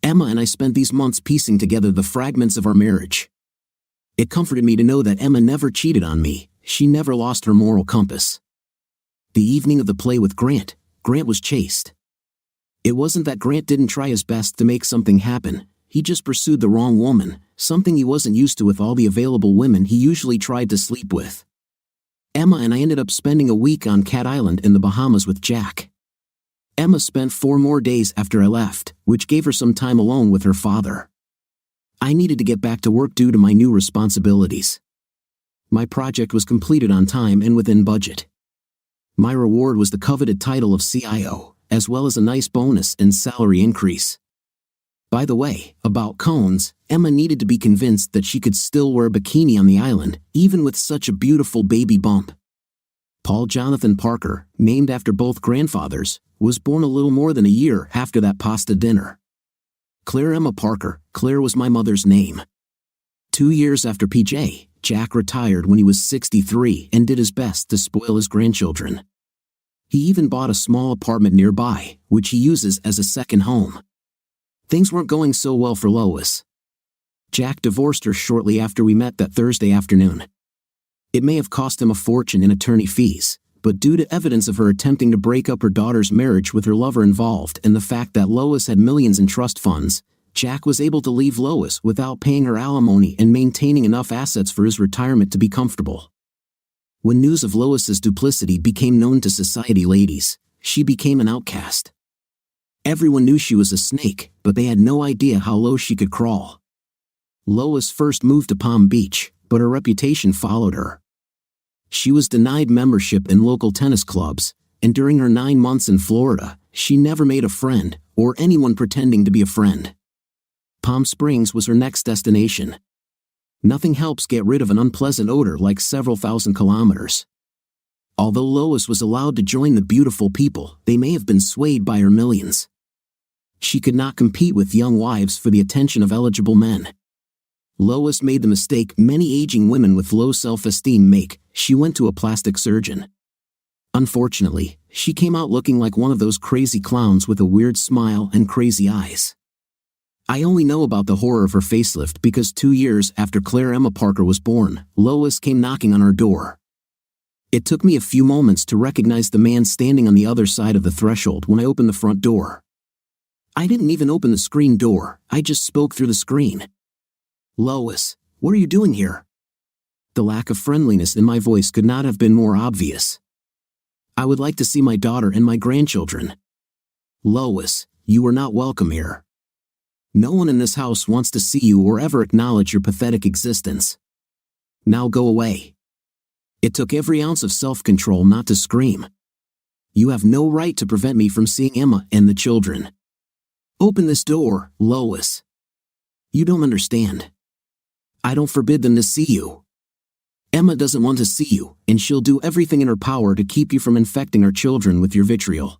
Emma and I spent these months piecing together the fragments of our marriage. It comforted me to know that Emma never cheated on me, she never lost her moral compass. The evening of the play with Grant was chaste. It wasn't that Grant didn't try his best to make something happen, he just pursued the wrong woman, something he wasn't used to with all the available women he usually tried to sleep with. Emma and I ended up spending a week on Cat Island in the Bahamas with Jack. Emma spent 4 more days after I left, which gave her some time alone with her father. I needed to get back to work due to my new responsibilities. My project was completed on time and within budget. My reward was the coveted title of CIO, as well as a nice bonus and salary increase. By the way, about cones, Emma needed to be convinced that she could still wear a bikini on the island, even with such a beautiful baby bump. Paul Jonathan Parker, named after both grandfathers, was born a little more than a year after that pasta dinner. Claire Emma Parker, Claire was my mother's name. 2 years after PJ, Jack retired when he was 63 and did his best to spoil his grandchildren. He even bought a small apartment nearby, which he uses as a second home. Things weren't going so well for Lois. Jack divorced her shortly after we met that Thursday afternoon. It may have cost him a fortune in attorney fees, but due to evidence of her attempting to break up her daughter's marriage with her lover involved and the fact that Lois had millions in trust funds, Jack was able to leave Lois without paying her alimony and maintaining enough assets for his retirement to be comfortable. When news of Lois's duplicity became known to society ladies, she became an outcast. Everyone knew she was a snake, but they had no idea how low she could crawl. Lois first moved to Palm Beach, but her reputation followed her. She was denied membership in local tennis clubs, and during her 9 months in Florida, she never made a friend, or anyone pretending to be a friend. Palm Springs was her next destination. Nothing helps get rid of an unpleasant odor like several thousand kilometers. Although Lois was allowed to join the beautiful people, they may have been swayed by her millions. She could not compete with young wives for the attention of eligible men. Lois made the mistake many aging women with low self-esteem make. She went to a plastic surgeon. Unfortunately, she came out looking like one of those crazy clowns with a weird smile and crazy eyes. I only know about the horror of her facelift because 2 years after Claire Emma Parker was born, Lois came knocking on our door. It took me a few moments to recognize the man standing on the other side of the threshold when I opened the front door. I didn't even open the screen door, I just spoke through the screen. "Lois, what are you doing here?" The lack of friendliness in my voice could not have been more obvious. "I would like to see my daughter and my grandchildren." "Lois, you are not welcome here. No one in this house wants to see you or ever acknowledge your pathetic existence. Now go away." It took every ounce of self-control not to scream. "You have no right to prevent me from seeing Emma and the children. Open this door, Lois. You don't understand. I don't forbid them to see you. Emma doesn't want to see you, and she'll do everything in her power to keep you from infecting our children with your vitriol."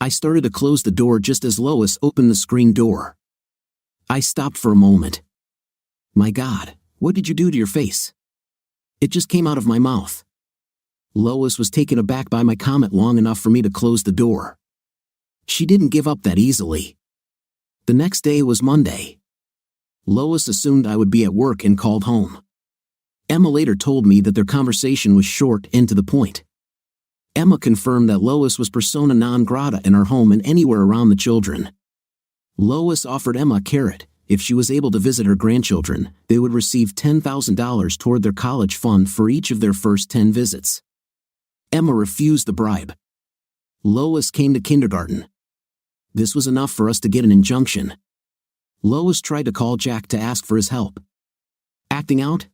I started to close the door just as Lois opened the screen door. I stopped for a moment. My God, what did you do to your face? It just came out of my mouth. Lois was taken aback by my comment long enough for me to close the door. She didn't give up that easily. The next day was Monday. Lois assumed I would be at work and called home. Emma later told me that their conversation was short and to the point. Emma confirmed that Lois was persona non grata in our home and anywhere around the children. Lois offered Emma a carrot. If she was able to visit her grandchildren, they would receive $10,000 toward their college fund for each of their first 10 visits. Emma refused the bribe. Lois came to kindergarten. This was enough for us to get an injunction. Lois tried to call Jack to ask for his help. Acting out?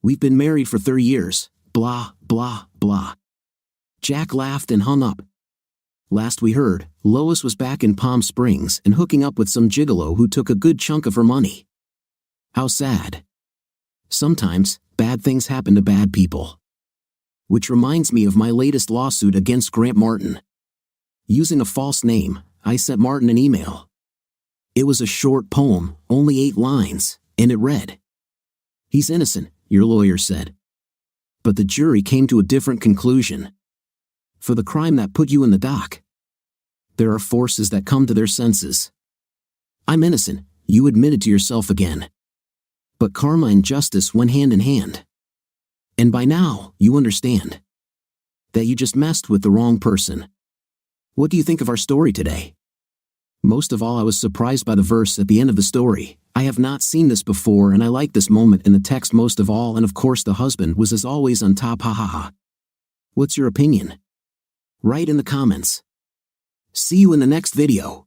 "We've been married for 30 years, blah, blah, blah." Jack laughed and hung up. Last we heard, Lois was back in Palm Springs and hooking up with some gigolo who took a good chunk of her money. How sad. Sometimes, bad things happen to bad people. Which reminds me of my latest lawsuit against Grant Martin. Using a false name, I sent Martin an email. It was a short poem, only 8 lines, and it read, "He's innocent," your lawyer said. But the jury came to a different conclusion. For the crime that put you in the dock. There are forces that come to their senses. I'm innocent, you admitted to yourself again. But karma and justice went hand in hand. And by now, you understand that you just messed with the wrong person. What do you think of our story today? Most of all, I was surprised by the verse at the end of the story. I have not seen this before and I like this moment in the text most of all, and of course the husband was as always on top, ha ha ha. What's your opinion? Write in the comments. See you in the next video.